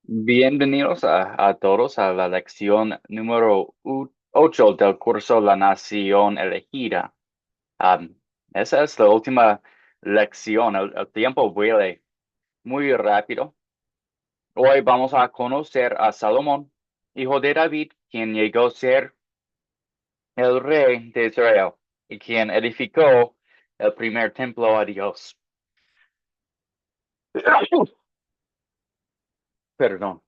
Bienvenidos a todos a la lección número 8 del curso La Nación Elegida. Am, Esa es la última lección. El tiempo vuela muy rápido. Hoy vamos a conocer a Salomón, hijo de David, quien llegó a ser el rey de Israel y quien edificó el primer templo a Dios. Perdón.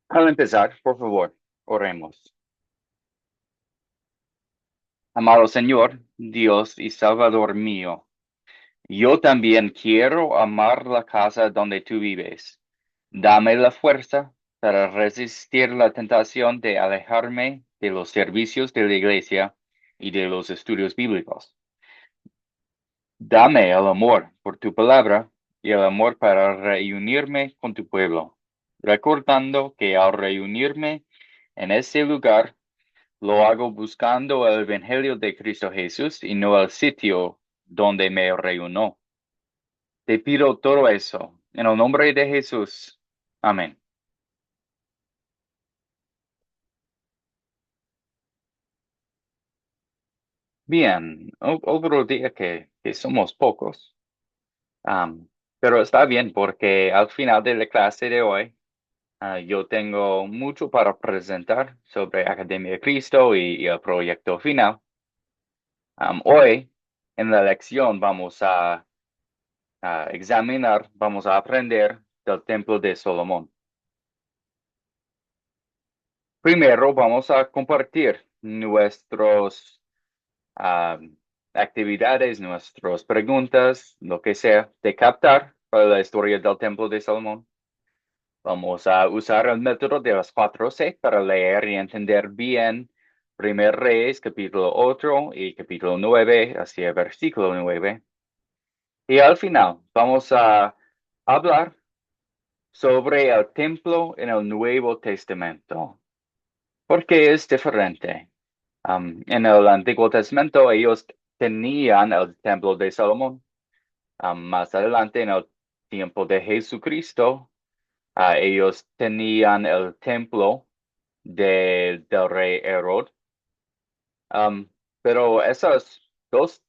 Al empezar, por favor, oremos. Amado Señor, Dios y Salvador mío, yo también quiero amar la casa donde tú vives. Dame la fuerza para resistir la tentación de alejarme de los servicios de la iglesia y de los estudios bíblicos. Dame el amor por tu palabra y el amor para reunirme con tu pueblo, recordando que al reunirme en ese lugar, lo hago buscando el Evangelio de Cristo Jesús y no el sitio donde me reúno. Te pido todo eso en el nombre de Jesús. Amén. Bien, otro día que somos pocos, am, pero está bien porque al final de la clase de hoy, yo tengo mucho para presentar sobre Academia de Cristo y el proyecto final. Hoy, en la lección, vamos a examinar, vamos a aprender del templo de Salomón. Primero vamos a compartir nuestras actividades, nuestras preguntas, lo que sea, de captar para la historia del templo de Salomón. Vamos a usar el método de las 4C para leer y entender bien Primer Reyes, capítulo 8 y capítulo 9, hacia versículo 9. Y al final vamos a hablar sobre el templo en el Nuevo Testamento. Porque es diferente. En el Antiguo Testamento ellos tenían el templo de Salomón. Más adelante, en el tiempo de Jesucristo, ellos tenían el templo del rey Herod. Um, pero esos dos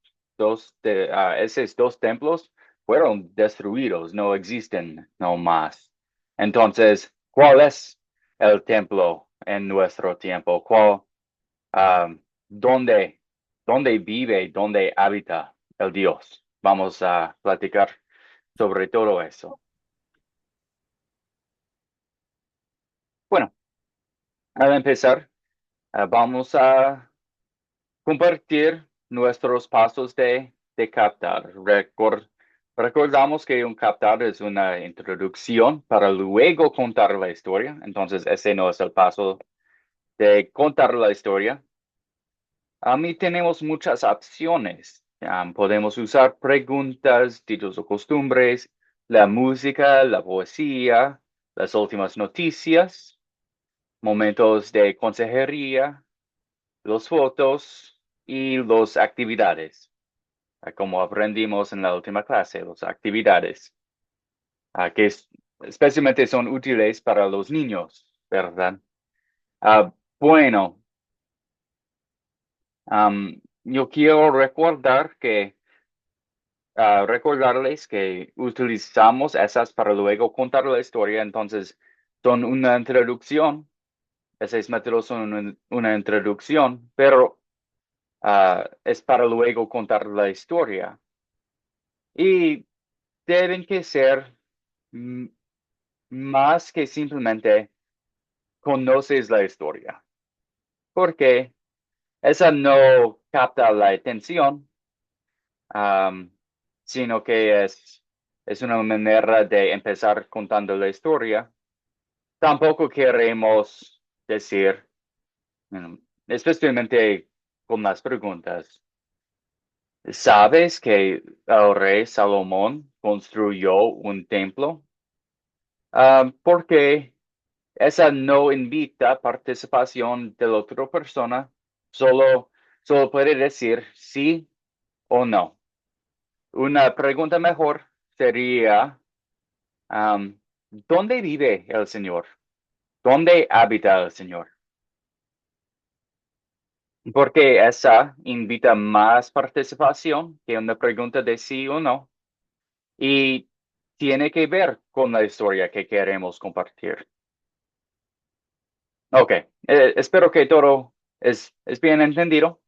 templos fueron destruidos, no existen no más. Entonces, ¿cuál es el templo en nuestro tiempo? Um, ¿dónde, dónde vive, dónde habita el Dios? Vamos a platicar sobre todo eso. Bueno, al empezar, vamos a compartir nuestros pasos de captar. Recordamos que un captar es una introducción para luego contar la historia. Entonces, ese no es el paso de contar la historia. A mí tenemos muchas opciones. Podemos usar preguntas, títulos o costumbres, la música, la poesía, las últimas noticias, momentos de consejería, los fotos y las actividades, como aprendimos en la última clase, las actividades, especialmente son útiles para los niños, ¿verdad? Ah, bueno, yo quiero recordarles que utilizamos esas para luego contar la historia, entonces son una introducción, esos métodos son una introducción, pero es para luego contar la historia. Y deben que ser mm, más que simplemente conoces la historia, porque esa no capta la atención, am, sino que es una manera de empezar contando la historia. Tampoco queremos decir, mm, especialmente con las preguntas. ¿Sabes que el rey Salomón construyó un templo? Porque esa no invita participación de la otra persona, solo puede decir sí o no. Una pregunta mejor sería, am, ¿dónde vive el Señor? ¿Dónde habita el Señor? Porque esa invita más participación que una pregunta de sí o no y tiene que ver con la historia que queremos compartir. Ok, espero que todo es bien entendido.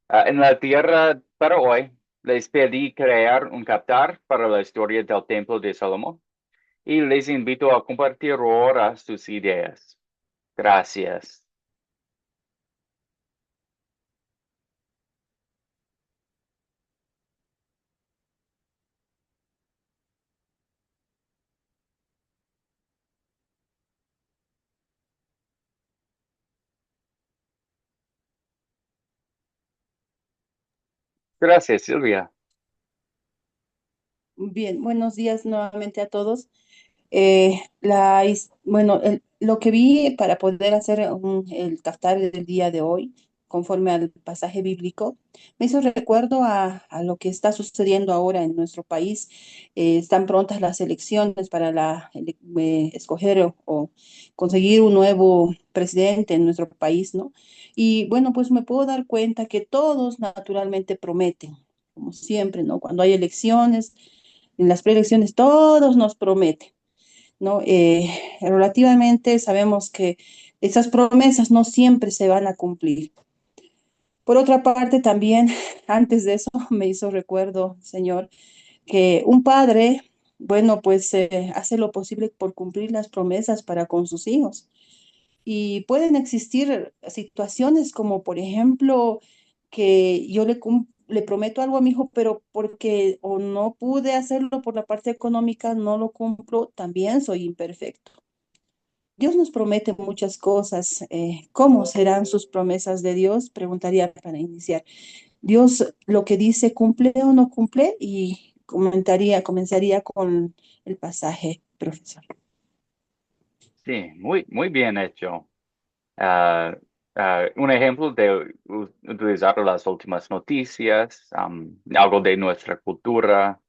En la tierra para hoy, les pedí crear un captar para la historia del Templo de Salomón y les invito a compartir ahora sus ideas. Gracias. Gracias, Silvia. Bien, buenos días nuevamente a todos. Bueno, lo que vi para poder hacer el Caftar del día de hoy, conforme al pasaje bíblico, me hizo recuerdo a lo que está sucediendo ahora en nuestro país. Están prontas las elecciones para escoger o conseguir un nuevo presidente en nuestro país, ¿no? Y bueno, pues me puedo dar cuenta que todos naturalmente prometen, como siempre, ¿no? Cuando hay elecciones, en las preelecciones, todos nos prometen, ¿no? Relativamente sabemos que esas promesas no siempre se van a cumplir. Por otra parte, también, antes de eso, me hizo recuerdo, Señor, que un padre, bueno, pues hace lo posible por cumplir las promesas para con sus hijos. Y pueden existir situaciones como, por ejemplo, que yo le prometo algo a mi hijo, pero porque o no pude hacerlo por la parte económica, no lo cumplo, también soy imperfecto. Dios nos promete muchas cosas. ¿Cómo serán sus promesas de Dios? Preguntaría para iniciar. ¿Dios lo que dice cumple o no cumple? Y comenzaría con el pasaje, profesor. Sí, muy bien hecho. Ah, un ejemplo de utilizar las últimas noticias, algo de nuestra cultura.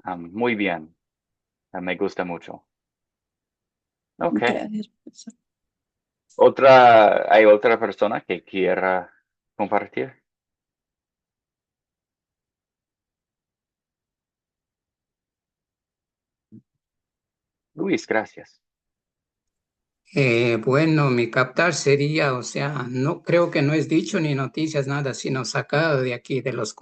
Muy bien. Me gusta mucho. Ok. Gracias, profesor. ¿Hay otra persona que quiera compartir? Luis, gracias. Bueno, mi captar sería, o sea, no creo que no es dicho ni noticias, nada, sino sacado de aquí, de los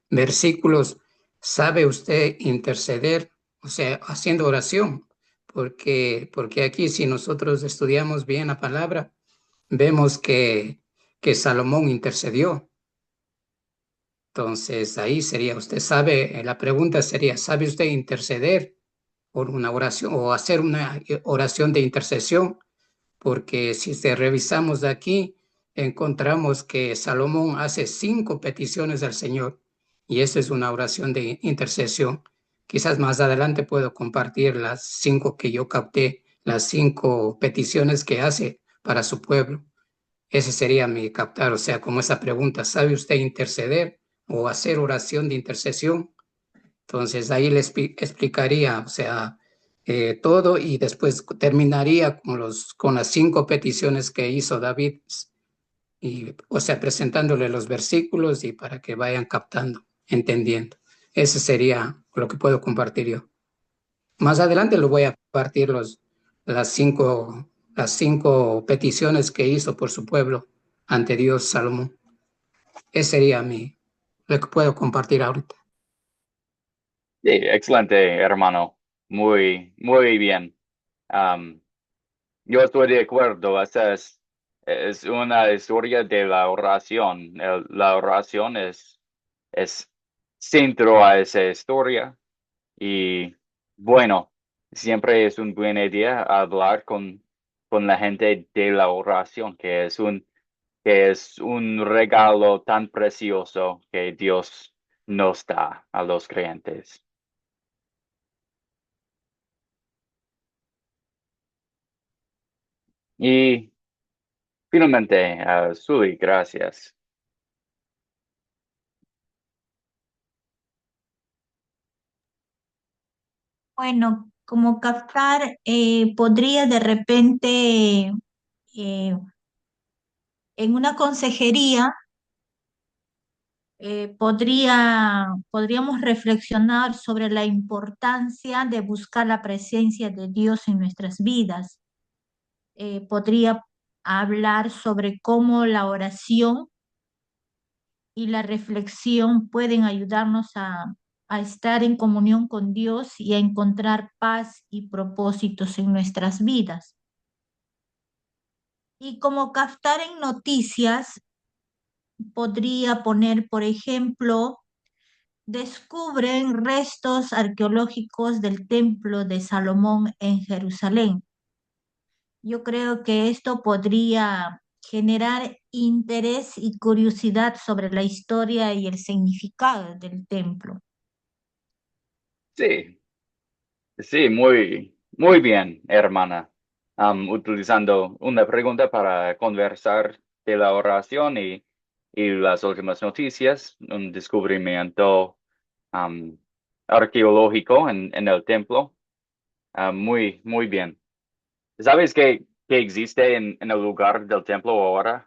versículos. ¿Sabe usted interceder? O sea, haciendo oración, porque aquí si nosotros estudiamos bien la palabra, vemos que Salomón intercedió. Entonces, ahí sería, usted sabe, la pregunta sería, ¿sabe usted interceder por una oración o hacer una oración de intercesión? Porque si revisamos de aquí, encontramos que Salomón hace 5 peticiones al Señor y esa es una oración de intercesión. Quizás más adelante puedo compartir las 5 que yo capté, las 5 peticiones que hace para su pueblo. Ese sería mi captar, o sea, como esa pregunta, ¿sabe usted interceder o hacer oración de intercesión? Entonces ahí les explicaría, o sea, todo y después terminaría con las 5 peticiones que hizo David, y, o sea, presentándole los versículos y para que vayan captando, entendiendo. Ese sería lo que puedo compartir yo. Más adelante lo voy a compartir las cinco peticiones que hizo por su pueblo ante Dios Salomón. Ese sería lo que puedo compartir ahorita. Sí, excelente, hermano. Muy bien. Am, yo estoy de acuerdo. Esa es una historia de la oración. La oración es centro a esa historia. Y bueno, siempre es una buena idea hablar con la gente de la oración, que es un regalo tan precioso que Dios nos da a los creyentes. Y finalmente, Suli, gracias. Bueno, como captar, podría de repente en una consejería, podríamos reflexionar sobre la importancia de buscar la presencia de Dios en nuestras vidas. Podría hablar sobre cómo la oración y la reflexión pueden ayudarnos a estar en comunión con Dios y a encontrar paz y propósitos en nuestras vidas. Y como captar en noticias, podría poner, por ejemplo, descubren restos arqueológicos del Templo de Salomón en Jerusalén. Yo creo que esto podría generar interés y curiosidad sobre la historia y el significado del templo. Sí, sí, muy bien, hermana. Utilizando una pregunta para conversar de la oración y las últimas noticias, un descubrimiento am, arqueológico en el templo. Muy bien. ¿Sabes qué existe en el lugar del templo ahora?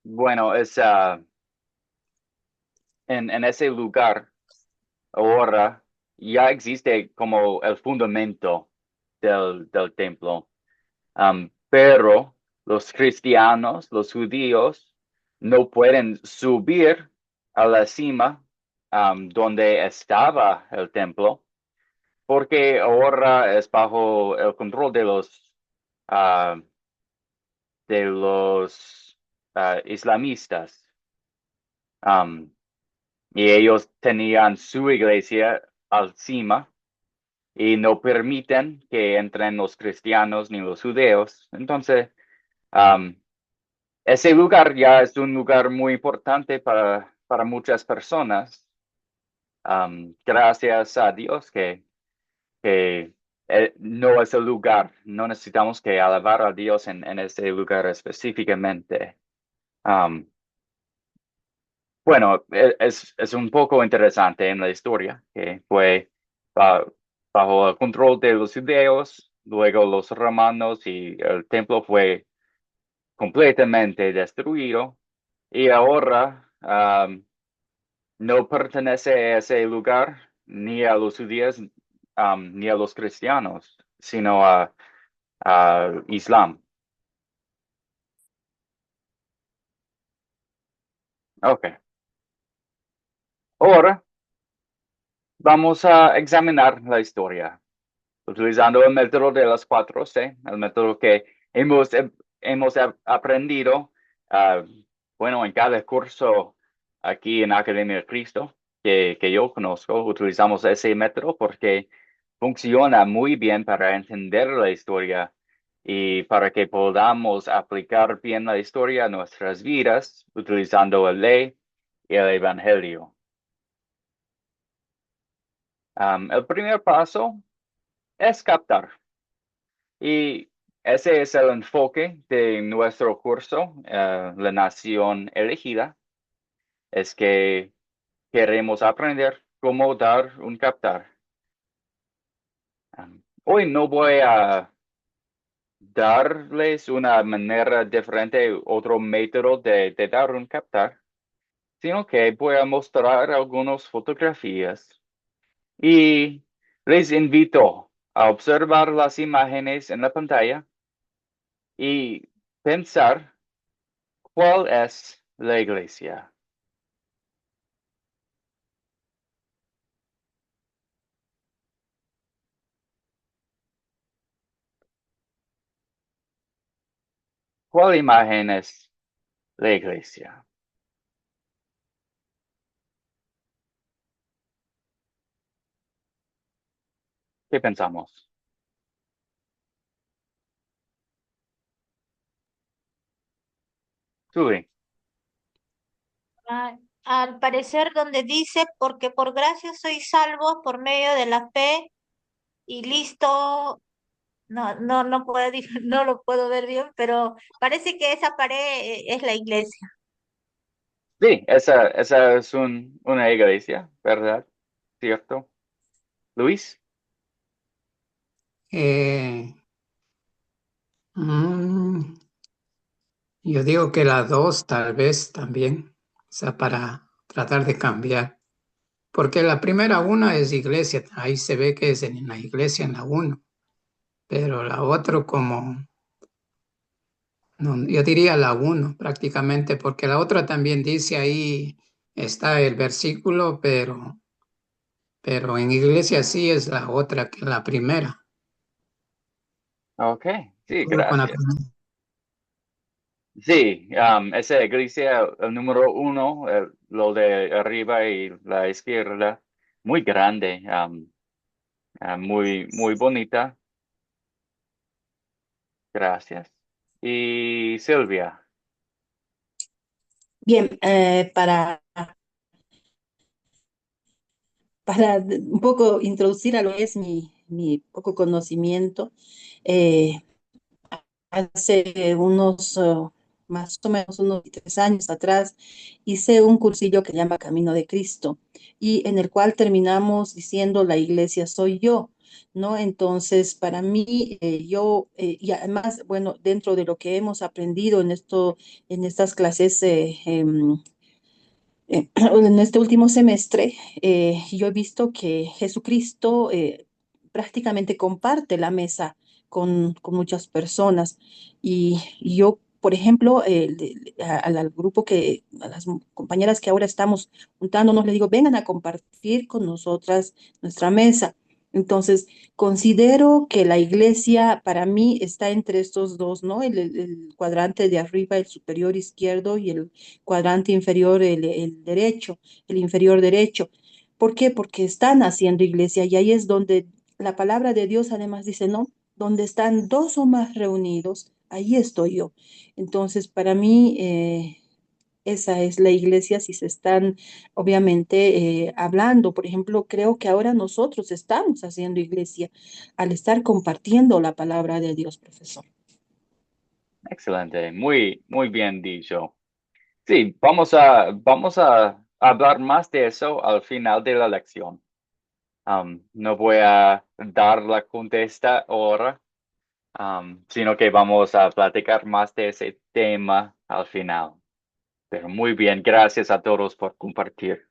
Bueno, en ese lugar ahora ya existe como el fundamento del templo. Pero los cristianos, los judíos, no pueden subir a la cima, donde estaba el templo, porque ahora es bajo el control ah, de los islamistas. Um, y ellos tenían su iglesia al cima y no permiten que entren los cristianos ni los judíos. Entonces, um, ese lugar ya es un lugar muy importante para muchas personas. Gracias a Dios que no es el lugar. No necesitamos que alabar a Dios en ese lugar específicamente. Um, bueno, es un poco interesante en la historia que fue ba- bajo el control de los judíos, luego los romanos y el templo fue completamente destruido. Y ahora no pertenece a ese lugar ni a los judíos ni a los cristianos, sino a Islam. Ok. Ahora vamos a examinar la historia utilizando el método de las 4C, el método que hemos aprendido, ah, bueno, en cada curso aquí en Academia de Cristo que yo conozco, utilizamos ese método porque funciona muy bien para entender la historia y para que podamos aplicar bien la historia a nuestras vidas utilizando la ley y el Evangelio. El primer paso es captar. Y ese es el enfoque de nuestro curso, La Nación Elegida, es que queremos aprender cómo dar un captar. Hoy no voy a darles una manera diferente, otro método de dar un captar, sino que voy a mostrar algunas fotografías y les invito a observar las imágenes en la pantalla y pensar cuál es la iglesia. ¿Cuál imagen es la iglesia? ¿Qué pensamos? Julie. Al parecer donde dice, porque por gracia sois salvos por medio de la fe y listo, no puedo, no lo puedo ver bien, pero parece que esa pared es la iglesia. Sí, esa es una iglesia, ¿verdad? ¿Cierto? Luis. Eh, mm, yo digo que la 2 tal vez también, o sea, para tratar de cambiar. Porque la primera una es iglesia, ahí se ve que es en la iglesia en la uno, pero la otra como, no, yo diría la uno prácticamente, porque la otra también dice ahí está el versículo, pero en iglesia sí es la otra que la primera. Ok, sí, Solo con la gracias. primera. Sí, esa iglesia, el número uno, lo de arriba y la izquierda, muy grande, muy bonita. Gracias. Y Silvia. Bien, para un poco introducir a lo que es mi poco conocimiento, eh, hace unos más o menos unos 3 años atrás hice un cursillo que se llama Camino de Cristo y en el cual terminamos diciendo la iglesia soy yo, ¿no? Entonces, para mí, y además, bueno, dentro de lo que hemos aprendido en estas clases, en este último semestre, yo he visto que Jesucristo prácticamente comparte la mesa con muchas personas. Y yo, por ejemplo, al grupo a las compañeras que ahora estamos juntándonos, les digo, vengan a compartir con nosotras nuestra mesa. Entonces, considero que la iglesia para mí está entre estos dos, ¿no? El cuadrante de arriba, el superior izquierdo, y el cuadrante inferior, el derecho, el inferior derecho. ¿Por qué? Porque están haciendo iglesia y ahí es donde la palabra de Dios además dice, ¿no? Donde están dos o más reunidos, ahí estoy yo. Entonces, para mí, esa es la iglesia si se están, obviamente, hablando. Por ejemplo, creo que ahora nosotros estamos haciendo iglesia al estar compartiendo la palabra de Dios, profesor. Excelente, muy bien dicho. Sí, vamos a hablar más de eso al final de la lección. No voy a dar la contesta ahora, sino que vamos a platicar más de ese tema al final. Pero muy bien, gracias a todos por compartir.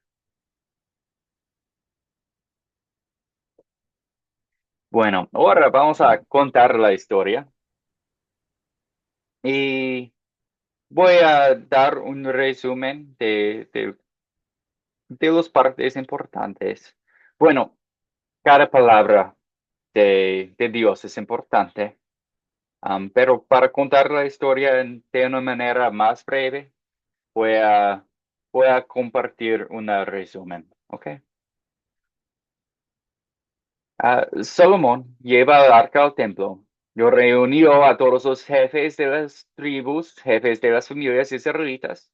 Bueno, ahora vamos a contar la historia y voy a dar un resumen de las partes importantes. Bueno, cada palabra de Dios es importante, pero para contar la historia de una manera más breve, voy a, voy a compartir un resumen, ¿ok? Salomón lleva el arca al templo. Yo reunió a todos los jefes de las tribus, jefes de las familias israelitas,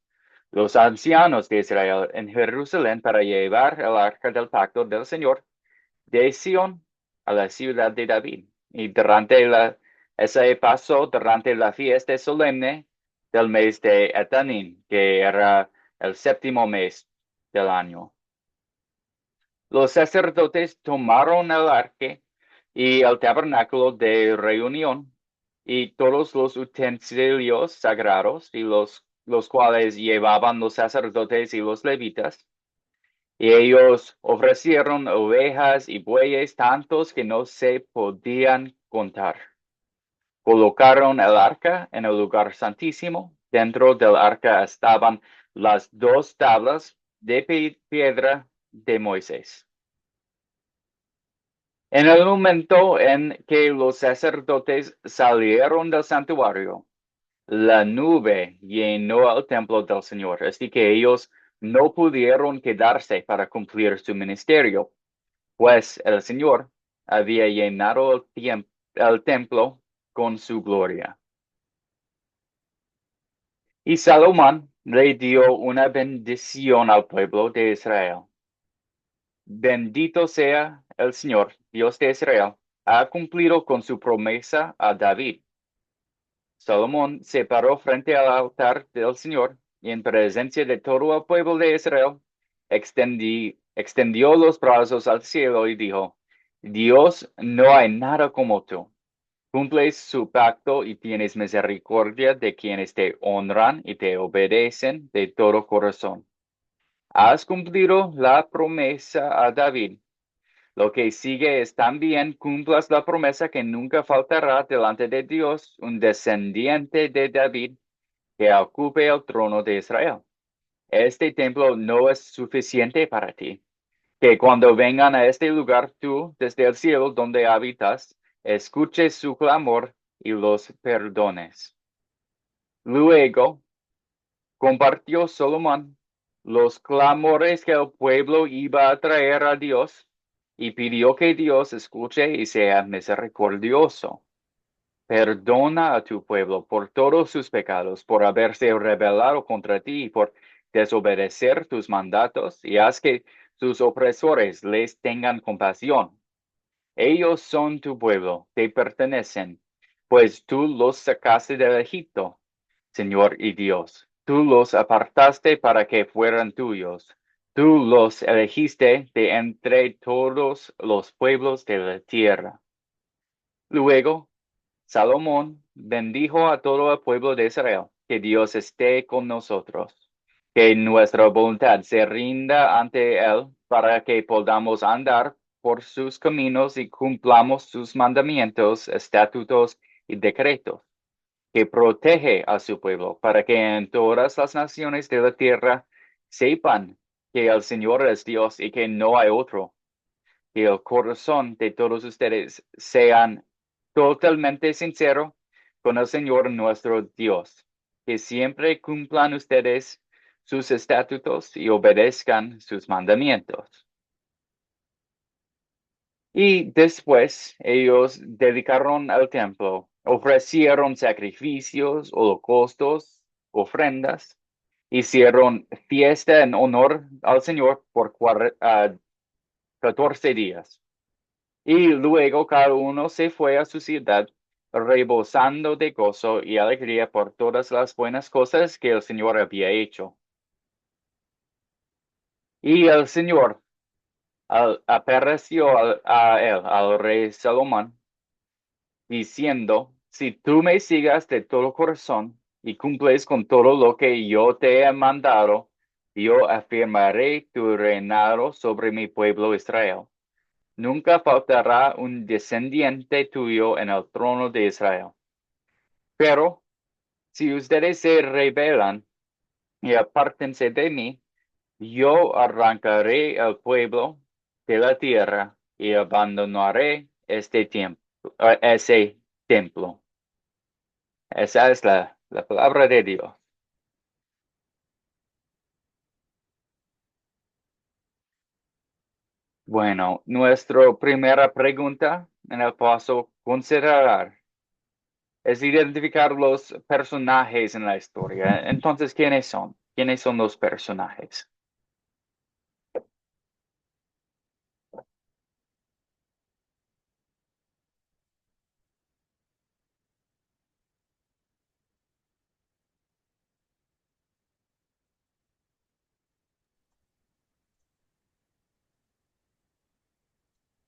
los ancianos de Israel en Jerusalén para llevar el arca del pacto del Señor de Sión a la ciudad de David. Y ese pasó durante la fiesta solemne del mes de Etanín, que era el séptimo mes del año. Los sacerdotes tomaron el arca y el tabernáculo de reunión y todos los utensilios sagrados y los cuales llevaban los sacerdotes y los levitas. Y ellos ofrecieron ovejas y bueyes tantos que no se podían contar. Colocaron el arca en el lugar santísimo. Dentro del arca estaban las dos tablas de piedra de Moisés. En el momento en que los sacerdotes salieron del santuario, la nube llenó el templo del Señor, así que ellos no pudieron quedarse para cumplir su ministerio, pues el Señor había llenado el templo con su gloria. Y Salomón le dio una bendición al pueblo de Israel. Bendito sea el Señor, Dios de Israel, ha cumplido con su promesa a David. Salomón se paró frente al altar del Señor y en presencia de todo el pueblo de Israel, extendió los brazos al cielo y dijo, Dios, no hay nada como tú. Cumples su pacto y tienes misericordia de quienes te honran y te obedecen de todo corazón. Has cumplido la promesa a David. Lo que sigue es también cumplas la promesa que nunca faltará delante de Dios un descendiente de David que ocupe el trono de Israel. Este templo no es suficiente para ti. Que cuando vengan a este lugar tú, desde el cielo donde habitas, escuches su clamor y los perdones. Luego compartió Salomón los clamores que el pueblo iba a traer a Dios y pidió que Dios escuche y sea misericordioso. Perdona a tu pueblo por todos sus pecados, por haberse rebelado contra ti y por desobedecer tus mandatos, y haz que sus opresores les tengan compasión. Ellos son tu pueblo, te pertenecen, pues tú los sacaste de Egipto, Señor y Dios. Tú los apartaste para que fueran tuyos. Tú los elegiste de entre todos los pueblos de la tierra. Luego, Salomón bendijo a todo el pueblo de Israel. Que Dios esté con nosotros. Que nuestra voluntad se rinda ante Él para que podamos andar por sus caminos y cumplamos sus mandamientos, estatutos y decretos. Que protege a su pueblo para que en todas las naciones de la tierra sepan que el Señor es Dios y que no hay otro. Que el corazón de todos ustedes sean totalmente sincero con el Señor nuestro Dios. Que siempre cumplan ustedes sus estatutos y obedezcan sus mandamientos. Y después ellos dedicaron al templo, ofrecieron sacrificios, holocaustos, ofrendas, hicieron fiesta en honor al Señor por 14 días. Y luego cada uno se fue a su ciudad, rebosando de gozo y alegría por todas las buenas cosas que el Señor había hecho. Y el Señor apareció a él, al rey Salomón, diciendo, si tú me sigas de todo corazón y cumples con todo lo que yo te he mandado, yo afirmaré tu reinado sobre mi pueblo Israel. Nunca faltará un descendiente tuyo en el trono de Israel. Pero si ustedes se rebelan y apártense de mí, yo arrancaré al pueblo de la tierra y abandonaré ese templo. Esa es la palabra de Dios. Bueno, nuestra primera pregunta en el paso considerar es identificar los personajes en la historia. Entonces, ¿quiénes son? ¿Quiénes son los personajes?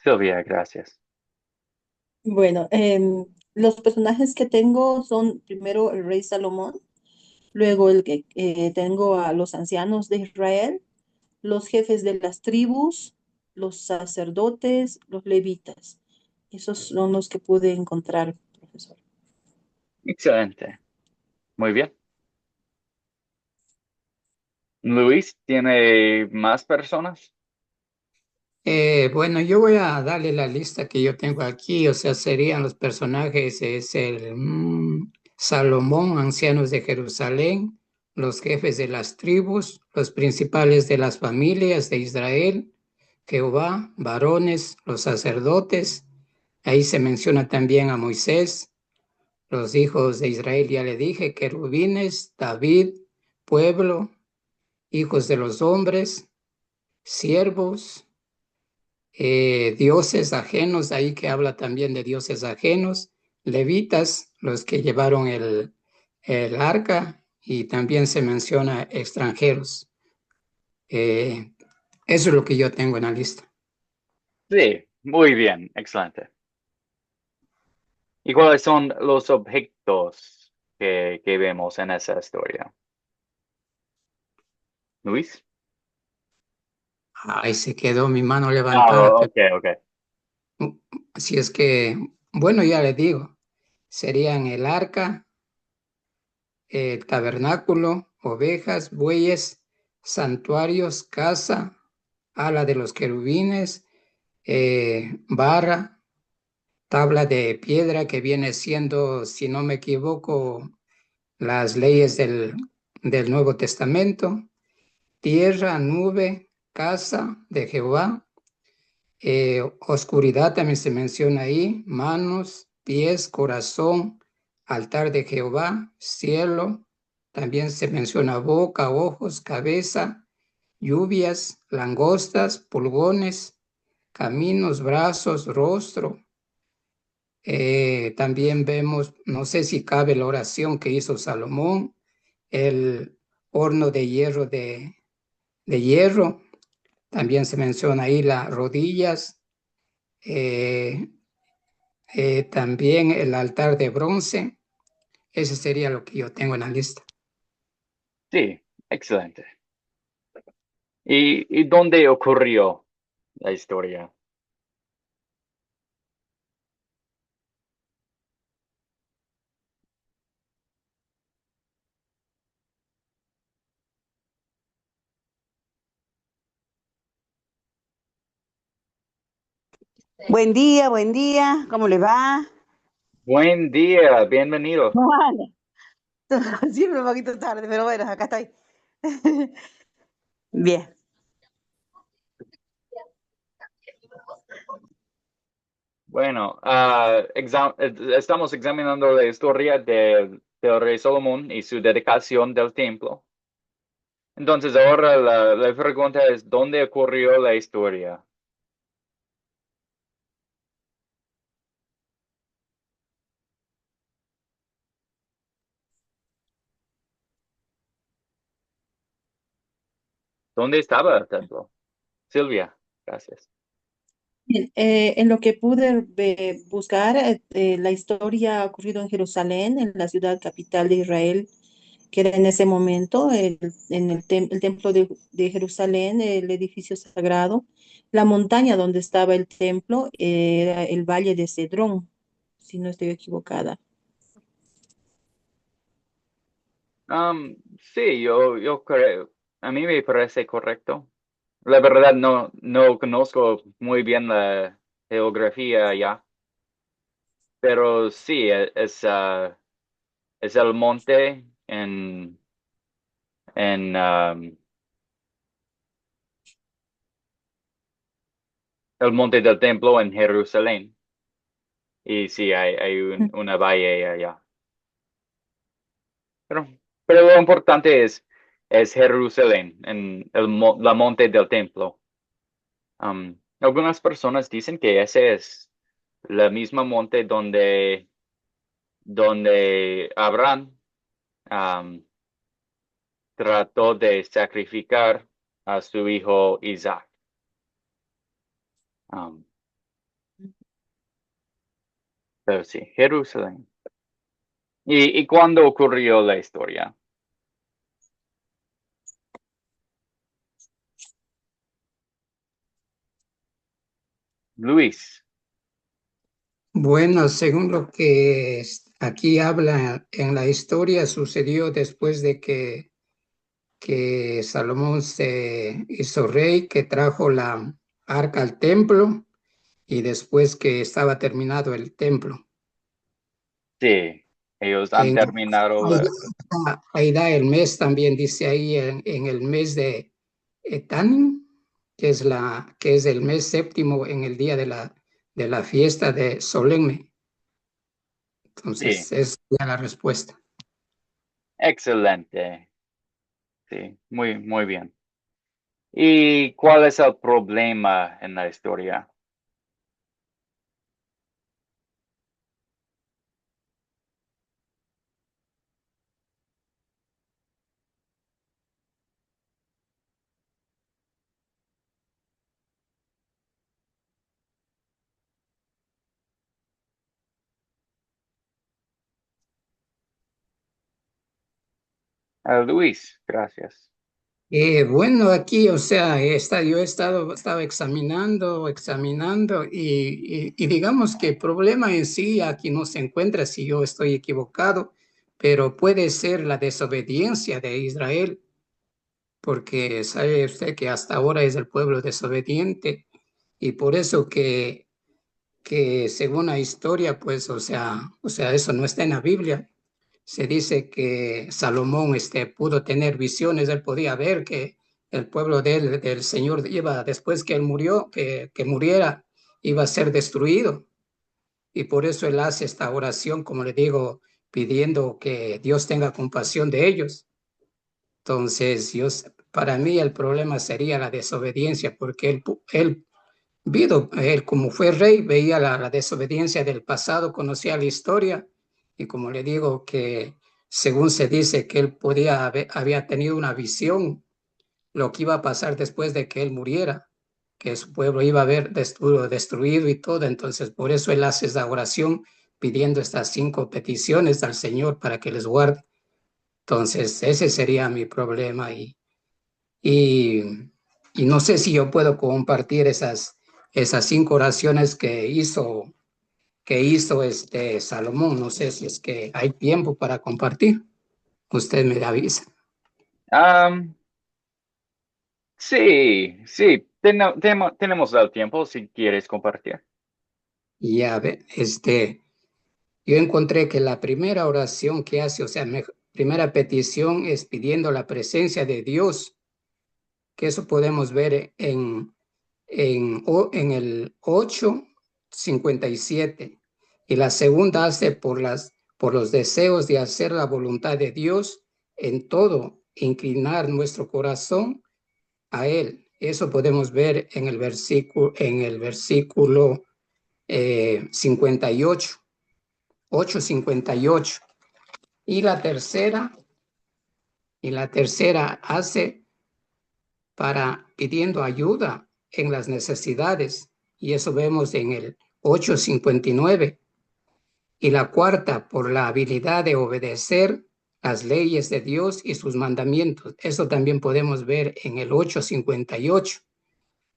Silvia, gracias. Bueno, los personajes que tengo son primero el rey Salomón, luego el que tengo a los ancianos de Israel, los jefes de las tribus, los sacerdotes, los levitas. Esos son los que pude encontrar, profesor. Excelente. Muy bien. Luis, ¿tiene más personas? Bueno, yo voy a darle la lista que yo tengo aquí, o sea, serían los personajes, es el Salomón, ancianos de Jerusalén, los jefes de las tribus, los principales de las familias de Israel, Jehová, varones, los sacerdotes, ahí se menciona también a Moisés, los hijos de Israel, ya le dije, querubines, David, pueblo, hijos de los hombres, siervos, dioses ajenos, ahí que habla también de dioses ajenos, levitas, los que llevaron el arca, y también se menciona extranjeros. Eso es lo que yo tengo en la lista. Sí, muy bien, excelente. ¿Y cuáles son los objetos que vemos en esa historia? Luis. Ahí se quedó mi mano levantada, Ah, pero ok. así es que, bueno, ya le digo, serían el arca, el tabernáculo, ovejas, bueyes, santuarios, casa, ala de los querubines, barra, tabla de piedra que viene siendo, si no me equivoco, las leyes del Nuevo Testamento, tierra, nube, casa de Jehová, oscuridad también se menciona ahí, manos, pies, corazón, altar de Jehová, cielo, también se menciona boca, ojos, cabeza, lluvias, langostas, pulgones, caminos, brazos, rostro. También vemos, no sé si cabe la oración que hizo Salomón, el horno de hierro de hierro. También se menciona ahí las rodillas, eh, también el altar de bronce. Ese sería lo que yo tengo en la lista. Sí, excelente. ¿Y dónde ocurrió la historia? Buen día, ¿cómo le va? Buen día, bienvenido. Vale. Siempre un poquito tarde, pero bueno, acá estoy. Bien. Bueno, estamos examinando la historia del rey Salomón y su dedicación del templo. Entonces, ahora la pregunta es, ¿dónde ocurrió la historia? ¿Dónde estaba el templo? Silvia, gracias. Bien, en lo que pude buscar, la historia ha ocurrido en Jerusalén, en la ciudad capital de Israel, que era en ese momento el templo de Jerusalén, el edificio sagrado. La montaña donde estaba el templo era el valle de Cedrón, si no estoy equivocada. Sí, yo creo, a mí me parece correcto. La verdad no conozco muy bien la geografía ya, pero sí, es el monte en el monte del templo en Jerusalén. Y sí, hay una valle allá. Pero, pero lo importante es Jerusalén, en la monte del templo. Algunas personas dicen que ese es la misma monte donde Abraham um, trató de sacrificar a su hijo Isaac. Um, pero sí, Jerusalén. ¿Y cuándo ocurrió la historia? Luis. Bueno, según lo que aquí habla en la historia, sucedió después de que Salomón se hizo rey, que trajo la arca al templo y después que estaba terminado el templo. Sí, ellos han En, terminado ahí da el mes también, dice ahí en el mes de Etanim, que es el mes séptimo en el día de la fiesta de solemne. sí, Entonces, es ya la respuesta. excelente. Sí, muy bien. ¿Y cuál es el problema en la historia? Luis, gracias. Bueno, aquí, o sea, yo estaba examinando y digamos que el problema en sí aquí no se encuentra si yo estoy equivocado, pero puede ser la desobediencia de Israel, porque sabe usted que hasta ahora es el pueblo desobediente y por eso que según la historia, pues, o sea, eso no está en la Biblia. Se dice que Salomón pudo tener visiones, él podía ver que el pueblo del Señor iba, después que él murió, que muriera, iba a ser destruido. Y por eso él hace esta oración, como le digo, pidiendo que Dios tenga compasión de ellos. Entonces, para mí el problema sería la desobediencia, porque él como fue rey, veía la desobediencia del pasado, conocía la historia y como le digo que según se dice que él había tenido una visión lo que iba a pasar después de que él muriera, que su pueblo iba a haber destruido y todo, entonces por eso él hace esa oración pidiendo estas 5 peticiones al Señor para que les guarde. Entonces ese sería mi problema y, y no sé si yo puedo compartir esas 5 oraciones que hizo Salomón. No sé si es que hay tiempo para compartir. Usted me avisa. Am, sí, sí, tenemos el tiempo si quieres compartir. Ya ve, yo encontré que la primera oración que hace, o sea, primera petición es pidiendo la presencia de Dios, que eso podemos ver en el 8:57. Y la segunda hace por los deseos de hacer la voluntad de Dios en todo, inclinar nuestro corazón a Él. Eso podemos ver en el versículo 58, 8:58. Y la tercera hace para pidiendo ayuda en las necesidades, y eso vemos en el 8:59. Y la cuarta, por la habilidad de obedecer las leyes de Dios y sus mandamientos. Eso también podemos ver en el 8:58.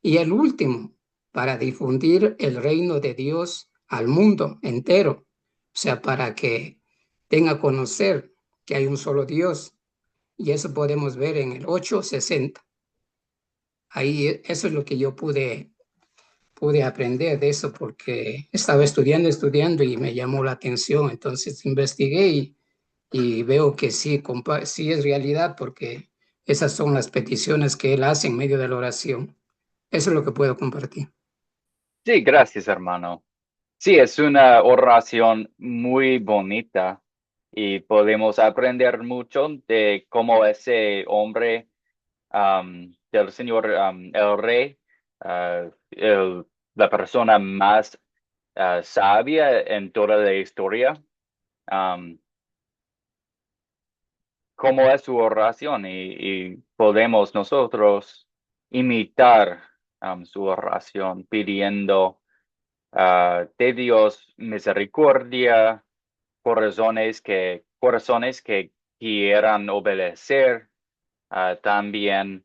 Y el último, para difundir el reino de Dios al mundo entero, o sea, para que tenga a conocer que hay un solo Dios. Y eso podemos ver en el 8:60. Ahí eso es lo que yo pude aprender de eso porque estaba estudiando y me llamó la atención. Entonces investigué y veo que sí, sí es realidad porque esas son las peticiones que él hace en medio de la oración. Eso es lo que puedo compartir. Sí, gracias, hermano. Sí, es una oración muy bonita y podemos aprender mucho de cómo ese hombre del Señor, el rey, la persona más sabia en toda la historia, um, cómo es su oración y podemos nosotros imitar su oración pidiendo de Dios misericordia, corazones que quieran obedecer, también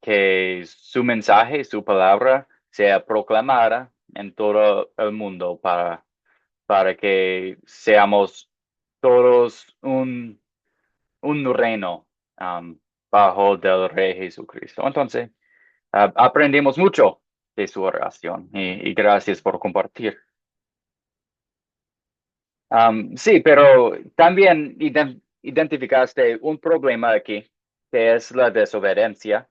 que su mensaje, su palabra sea proclamada en todo el mundo para que seamos todos un reino bajo del Rey Jesucristo. Entonces, aprendimos mucho de su oración y gracias por compartir. Sí, pero también identificaste un problema aquí, que es la desobediencia.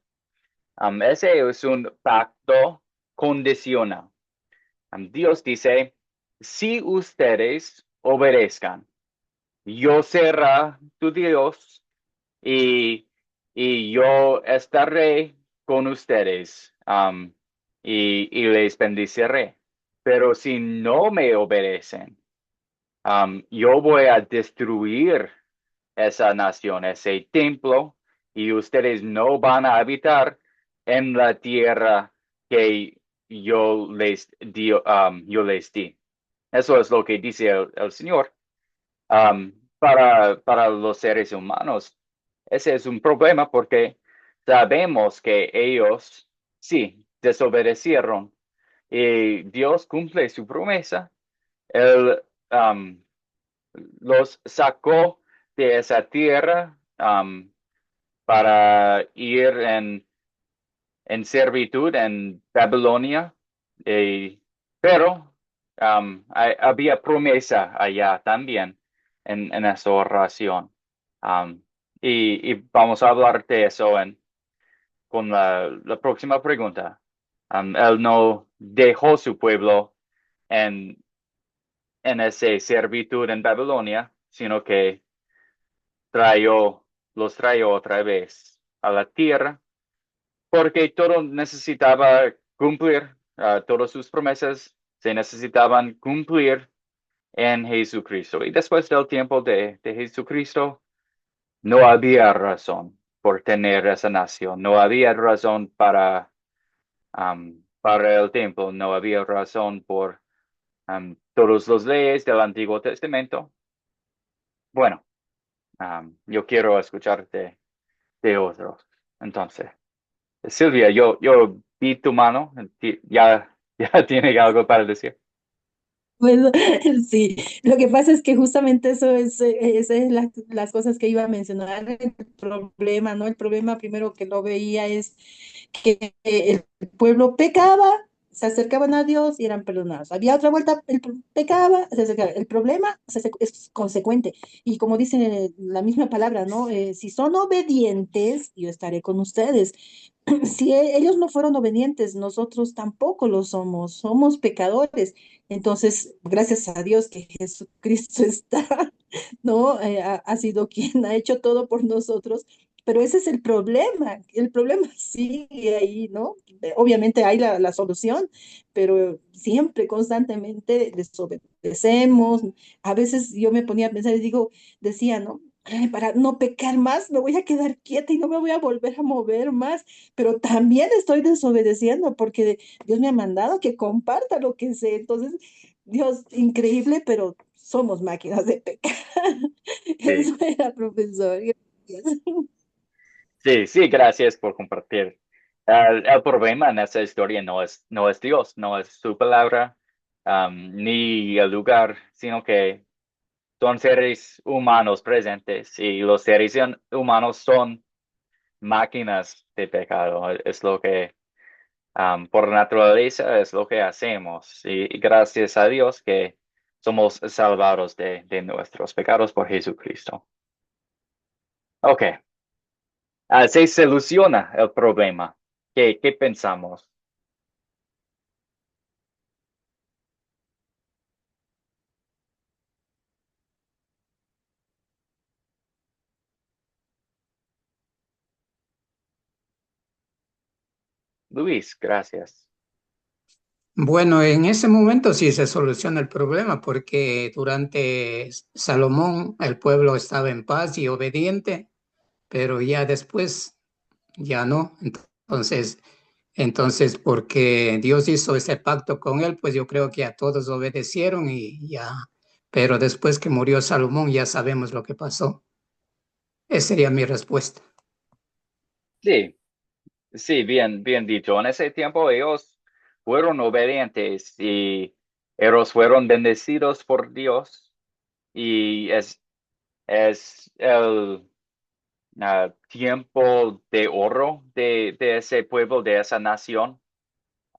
Ese es un pacto condicional. Dios dice, si ustedes obedezcan, yo seré tu Dios y, y yo estaré con ustedes y les bendeciré. Pero si no me obedecen, yo voy a destruir esa nación, ese templo, y ustedes no van a habitar en la tierra que yo les di. Eso es lo que dice el Señor. Para los seres humanos, ese es un problema porque sabemos que ellos sí desobedecieron y Dios cumple su promesa. Él los sacó de esa tierra para ir en servitud en Babilonia, pero había promesa allá también en esa oración. Um, y vamos a hablar de eso con la próxima pregunta. Él no dejó su pueblo en, en esa servitud en Babilonia, sino que los trajo otra vez a la tierra porque todo necesitaba cumplir, todas sus promesas se necesitaban cumplir en Jesucristo. Y después del tiempo de Jesucristo, no había razón por tener esa nación, no había razón para el templo, no había razón por todas las leyes del Antiguo Testamento. Bueno, yo quiero escuchar de otros. Entonces. Silvia, yo vi tu mano, ya tiene algo para decir. Bueno, sí, lo que pasa es que justamente eso esa es las cosas que iba a mencionar, el problema, ¿no? El problema primero que lo veía es que el pueblo pecaba, se acercaban a Dios y eran perdonados. Había otra vuelta, pecaba, se acercaba. El problema es consecuente. Y como dice la misma palabra, ¿no? Si son obedientes, yo estaré con ustedes. Si ellos no fueron obedientes, nosotros tampoco lo somos, somos pecadores. Entonces, gracias a Dios que Jesucristo está, ¿no? Ha sido quien ha hecho todo por nosotros, pero ese es el problema sigue ahí, ¿no? Obviamente hay la solución, pero siempre, constantemente desobedecemos. A veces yo me ponía a pensar y decía, ¿no? "Ay, para no pecar más, me voy a quedar quieta y no me voy a volver a mover más, pero también estoy desobedeciendo porque Dios me ha mandado que comparta lo que sé. Entonces, Dios, increíble, pero somos máquinas de pecar. Sí, Eso era, profesor. Gracias. sí, sí, gracias por compartir. El problema en esa historia no es Dios, no es su palabra, ni el lugar, sino que son seres humanos presentes y los seres humanos son máquinas de pecado. Es lo que, por naturaleza, es lo que hacemos. Y gracias a Dios que somos salvados de nuestros pecados por Jesucristo. Ok. Se soluciona el problema. ¿Qué pensamos? Luis, gracias. Bueno, en ese momento sí se soluciona el problema porque durante Salomón el pueblo estaba en paz y obediente, pero ya después ya no. Entonces, porque Dios hizo ese pacto con él, pues yo creo que a todos obedecieron y ya. Pero después que murió Salomón ya sabemos lo que pasó. Esa sería mi respuesta. Sí, sí, bien dicho. En ese tiempo ellos fueron obedientes y ellos fueron bendecidos por Dios y es el tiempo de oro de ese pueblo, de esa nación.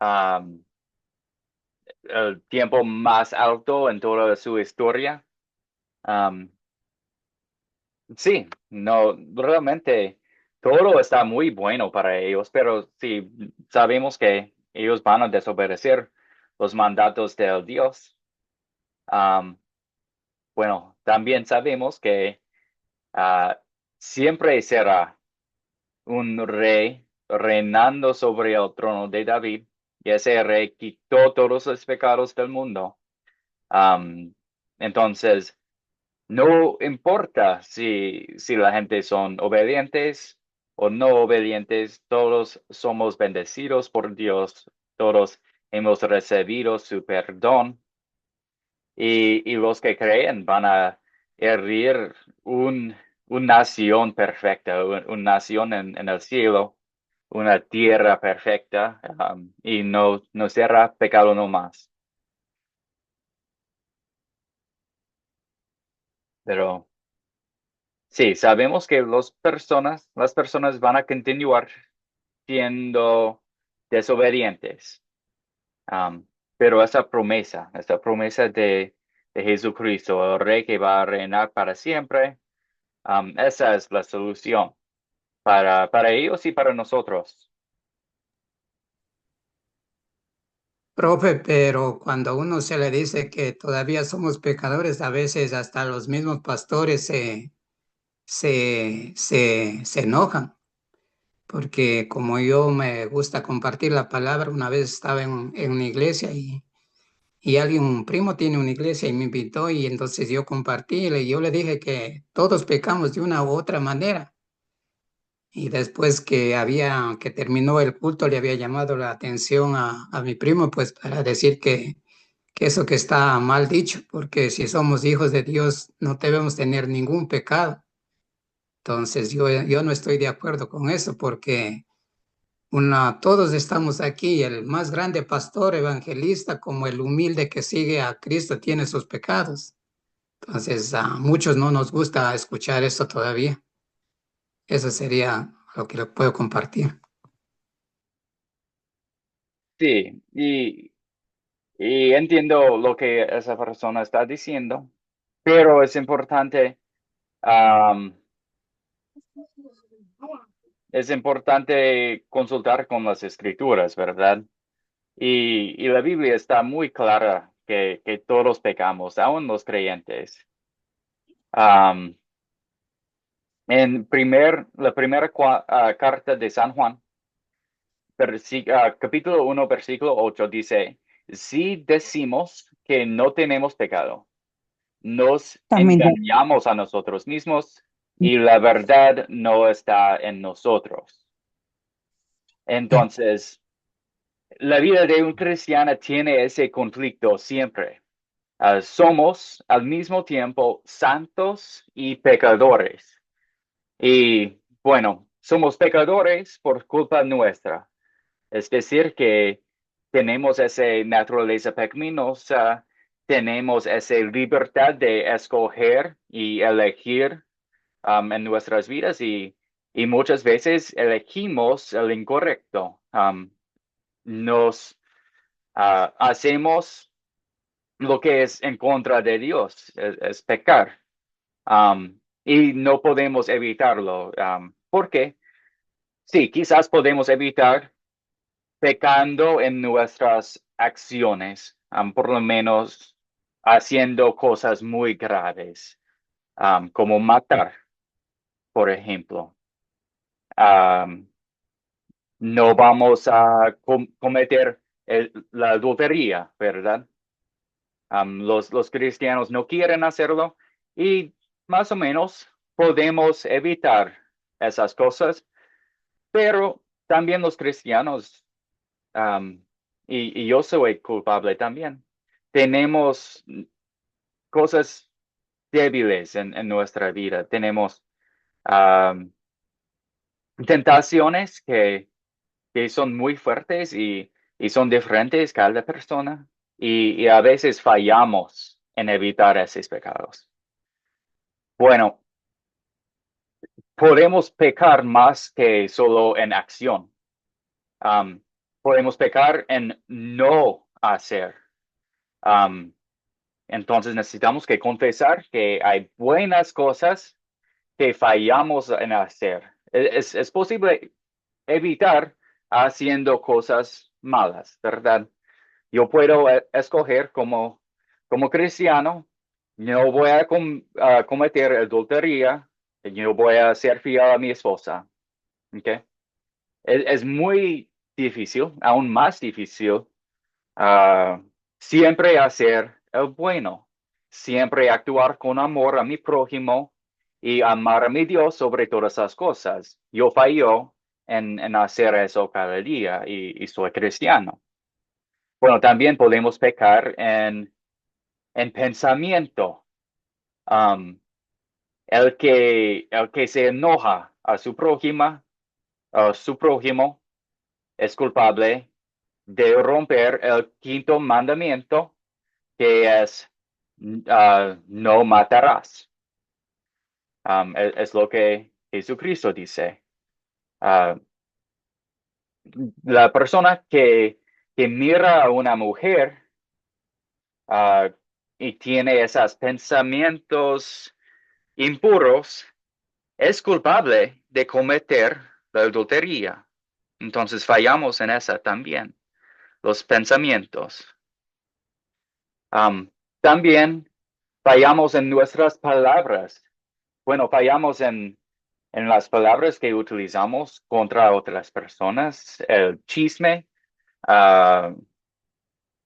um, el tiempo más alto en toda su historia. Um, sí, no, realmente todo está muy bueno para ellos, pero sí, sabemos que ellos van a desobedecer los mandatos del Dios. Um, bueno, también sabemos que siempre será un rey reinando sobre el trono de David, y ese rey quitó todos los pecados del mundo. Entonces, no importa si la gente son obedientes o no obedientes, todos somos bendecidos por Dios, todos hemos recibido su perdón y los que creen van a herir una nación perfecta, una nación en el cielo, una tierra perfecta, y no será pecado no más. Pero sí, sabemos que las personas van a continuar siendo desobedientes. Pero esa promesa de Jesucristo, el Rey que va a reinar para siempre, esa es la solución para ellos y para nosotros. Profe, pero cuando a uno se le dice que todavía somos pecadores, a veces hasta los mismos pastores se enojan, porque como yo me gusta compartir la palabra, una vez estaba en una iglesia y alguien, un primo tiene una iglesia y me invitó y entonces yo compartí y yo le dije que todos pecamos de una u otra manera. Y después que terminó el culto, le había llamado la atención a mi primo, pues para decir que eso que está mal dicho, porque si somos hijos de Dios no debemos tener ningún pecado. Entonces yo no estoy de acuerdo con eso, porque todos estamos aquí, el más grande pastor evangelista como el humilde que sigue a Cristo tiene sus pecados. Entonces a muchos no nos gusta escuchar eso todavía. Eso sería lo que le puedo compartir. Sí, y entiendo lo que esa persona está diciendo, pero es importante, am, consultar con las escrituras, ¿verdad? Y la Biblia está muy clara que todos pecamos, aún los creyentes. Am, la primera carta de San Juan, capítulo 1, versículo 8 dice, si decimos que no tenemos pecado, nos También. engañamos a nosotros mismos y la verdad no está en nosotros. Entonces, la vida de un cristiano tiene ese conflicto siempre. Somos al mismo tiempo santos y pecadores. Y bueno, somos pecadores por culpa nuestra. Es decir, que tenemos esa naturaleza pecaminosa, tenemos esa libertad de escoger y elegir en nuestras vidas y muchas veces elegimos el incorrecto. Nos hacemos lo que es en contra de Dios, es pecar. Y no podemos evitarlo. ¿Por qué? Sí, quizás podemos evitar pecando en nuestras acciones, por lo menos haciendo cosas muy graves, como matar, por ejemplo. Am, no vamos a cometer la adultería, ¿verdad? Los cristianos no quieren hacerlo y más o menos podemos evitar esas cosas, pero también los cristianos, am, y yo soy culpable también, tenemos cosas débiles en nuestra vida, tenemos am, tentaciones que son muy fuertes y son diferentes cada persona y a veces fallamos en evitar esos pecados. Bueno, podemos pecar más que solo en acción. Um, Podemos pecar en no hacer. Um, entonces necesitamos que confesar que hay buenas cosas que fallamos en hacer. Es posible evitar haciendo cosas malas, ¿verdad? Yo puedo escoger como cristiano, no voy a cometer adultería, yo voy a ser fiel a mi esposa. ¿Ok? es muy difícil, aún más difícil, ah, siempre hacer el bueno, siempre actuar con amor a mi prójimo y amar a mi Dios sobre todas las cosas. Yo fallo en hacer eso cada día y soy cristiano. Bueno, también podemos pecar en pensamiento. Um, el que se enoja a su prójimo es culpable de romper el quinto mandamiento, que es no matarás. Es lo que Jesucristo dice. Ah, la persona que mira a una mujer ah, y tiene esos pensamientos impuros es culpable de cometer la adultería. Entonces fallamos en esa también, los pensamientos. También fallamos en nuestras palabras. Bueno, fallamos en las palabras que utilizamos contra otras personas, el chisme. ah,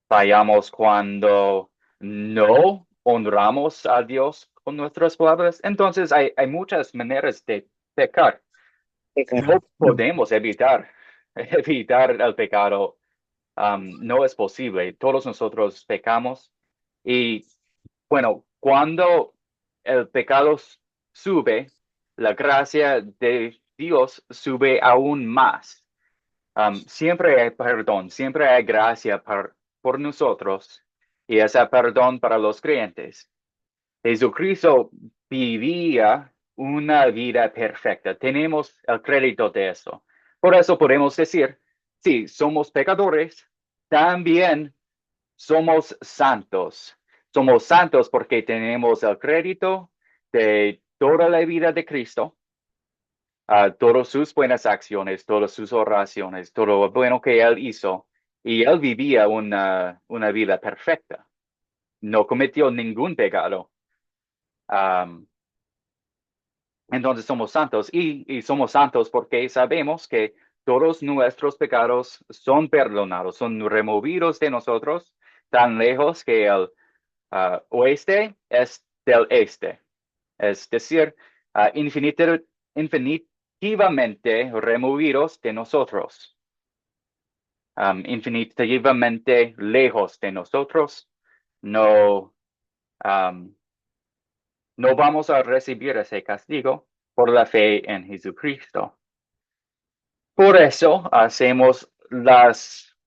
Fallamos cuando no honramos a Dios con nuestras palabras. Entonces hay muchas maneras de pecar. No podemos evitar el pecado. No es posible. Todos nosotros pecamos. Y bueno, cuando el pecado sube, la gracia de Dios sube aún más. Siempre hay perdón, siempre hay gracia por nosotros y ese perdón para los creyentes. Jesucristo vivía una vida perfecta. Tenemos el crédito de eso. Por eso podemos decir, sí, somos pecadores, también somos santos. Somos santos porque tenemos el crédito de toda la vida de Cristo, todas sus buenas acciones, todas sus oraciones, todo lo bueno que Él hizo. Y Él vivía una vida perfecta. No cometió ningún pecado. Um, entonces somos santos y somos santos porque sabemos que todos nuestros pecados son perdonados, son removidos de nosotros tan lejos que el oeste es del este. Es decir, infinitivamente removidos de nosotros, infinitivamente lejos de nosotros. No, um, no vamos a recibir ese castigo por la fe en Jesucristo. Por eso hacemos las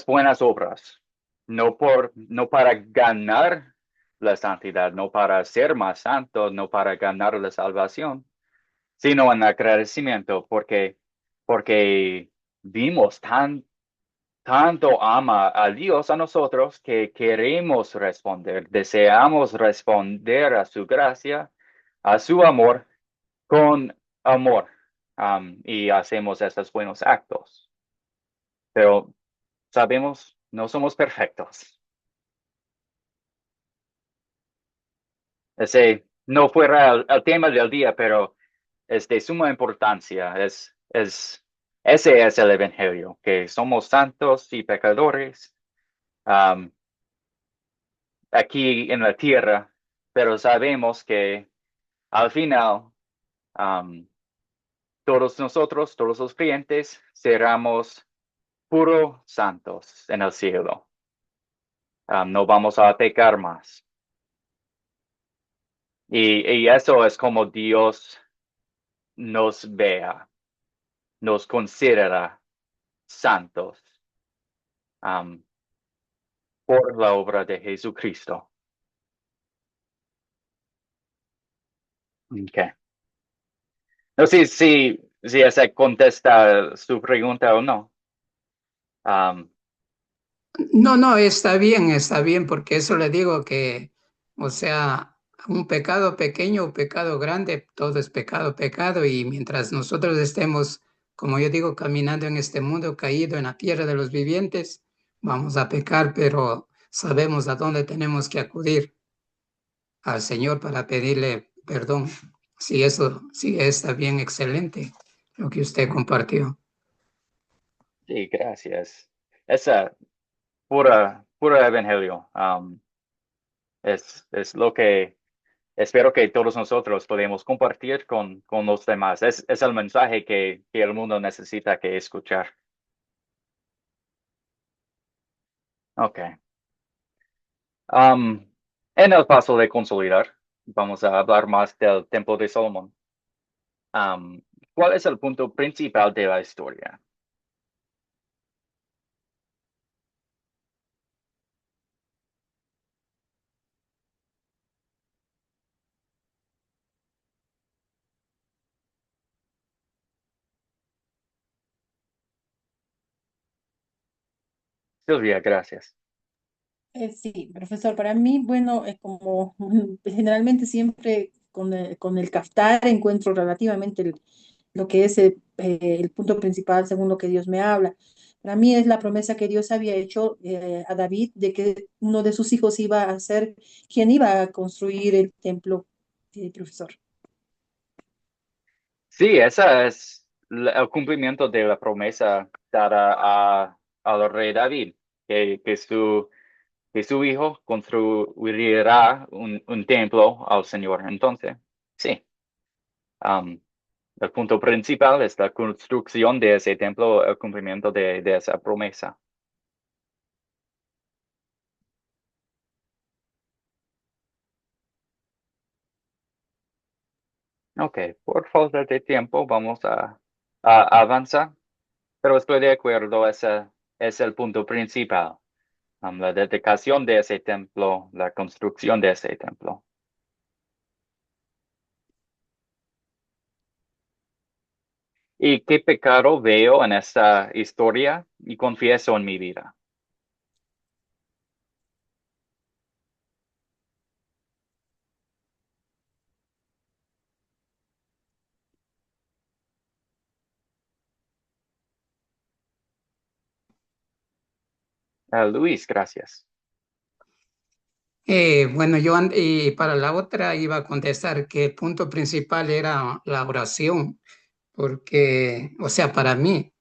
buenas obras, no para ganar la santidad, no para ser más santo, no para ganar la salvación, sino en agradecimiento, porque vimos tanto ama a Dios a nosotros que queremos responder, deseamos responder a su gracia, a su amor, con amor, y hacemos esos buenos actos. Pero sabemos, no somos perfectos. Ese no fuera el tema del día, pero es de suma importancia. Ese es el Evangelio, que somos santos y pecadores aquí en la tierra, pero sabemos que al final todos nosotros, todos los creyentes, seremos puros santos en el cielo. No vamos a pecar más. Y eso es como Dios nos vea, nos considera santos por la obra de Jesucristo. Okay. No sé si esa contesta su pregunta o no. No, está bien, porque eso le digo que, o sea, un pecado pequeño o pecado grande, todo es pecado, y mientras nosotros estemos, como yo digo, caminando en este mundo caído en la tierra de los vivientes, vamos a pecar, pero sabemos a dónde tenemos que acudir al Señor para pedirle perdón. Sí, eso sí está bien, excelente lo que usted compartió. Sí, gracias. Esa pura evangelio. Es lo que espero que todos nosotros podamos compartir con los demás. Es el mensaje que el mundo necesita que escuchar. Ok. Um, en el paso de consolidar, vamos a hablar más del Templo de Salomón. Um, ¿Cuál es el punto principal de la historia? Silvia, gracias. Sí, profesor, para mí, bueno, como generalmente siempre con el Caftar encuentro relativamente lo que es el punto principal según lo que Dios me habla. Para mí es la promesa que Dios había hecho a David de que uno de sus hijos iba a ser quien iba a construir el templo, profesor. Sí, esa es el cumplimiento de la promesa dada al rey David, que su hijo construirá un templo al Señor. Entonces, sí, um, el punto principal es la construcción de ese templo, el cumplimiento de esa promesa. Ok, por falta de tiempo vamos a avanzar, pero estoy de acuerdo, ese es el punto principal. La dedicación de ese templo, la construcción de ese templo. ¿Y qué pecado veo en esta historia y confieso en mi vida? Luis, gracias. Bueno, y para la otra iba a contestar que el punto principal era la oración, porque, o sea, para mí,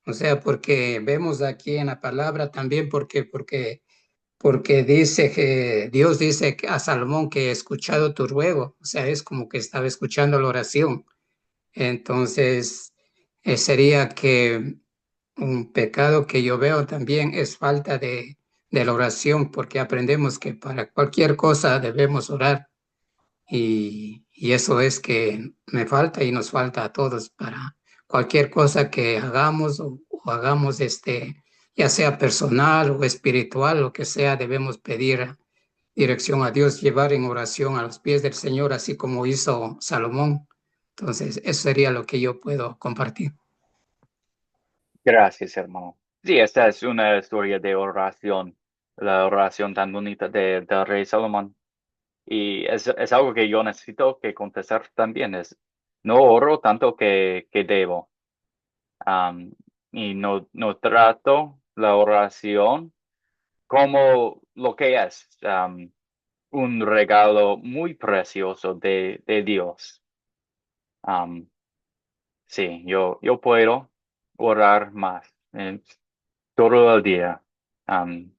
o sea, porque vemos aquí en la palabra también, porque dice que Dios dice a Salomón que he escuchado tu ruego, o sea, es como que estaba escuchando la oración. Entonces, sería que un pecado que yo veo también es falta de la oración, porque aprendemos que para cualquier cosa debemos orar. Y eso es que me falta y nos falta a todos para cualquier cosa que hagamos o hagamos, ya sea personal o espiritual, lo que sea, debemos pedir dirección a Dios, llevar en oración a los pies del Señor, así como hizo Salomón. Entonces, eso sería lo que yo puedo compartir. Gracias, hermano. Sí, esta es una historia de oración, la oración tan bonita del rey Salomón. Y es algo que yo necesito que contestar también. No oro tanto que debo. Am, y no trato la oración como lo que es, un regalo muy precioso de Dios. Am, sí, yo puedo orar más todo el día, am,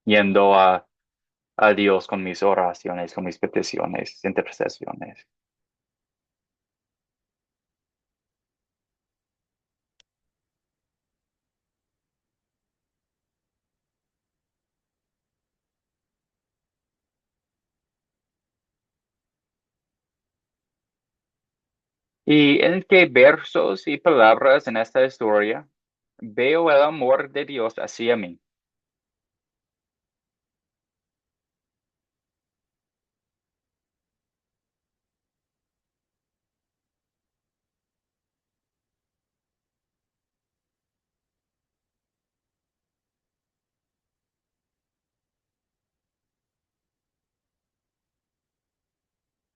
yendo a Dios con mis oraciones, con mis peticiones, intercesiones. ¿Y en qué versos y palabras en esta historia veo el amor de Dios hacia mí?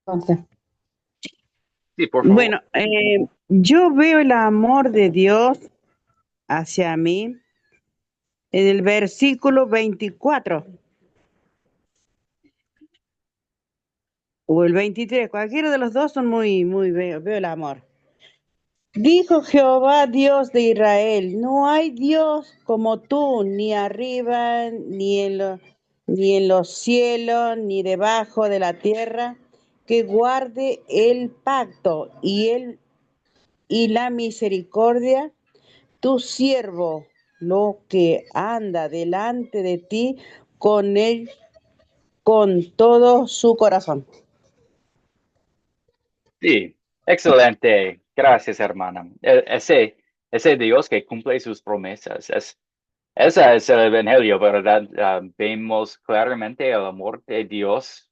Entonces, Sí, por favor. bueno, yo veo el amor de Dios hacia mí en el versículo 24 o el 23, cualquiera de los dos son muy, muy, veo el amor. Dijo Jehová, Dios de Israel, no hay Dios como tú, ni arriba, ni en los cielos, ni debajo de la tierra, que guarde el pacto y la misericordia, tu siervo, lo que anda delante de ti con él, con todo su corazón. Sí, excelente. Gracias, hermana. Ese Dios que cumple sus promesas. Ese es el Evangelio, ¿verdad? Vemos claramente el amor de Dios,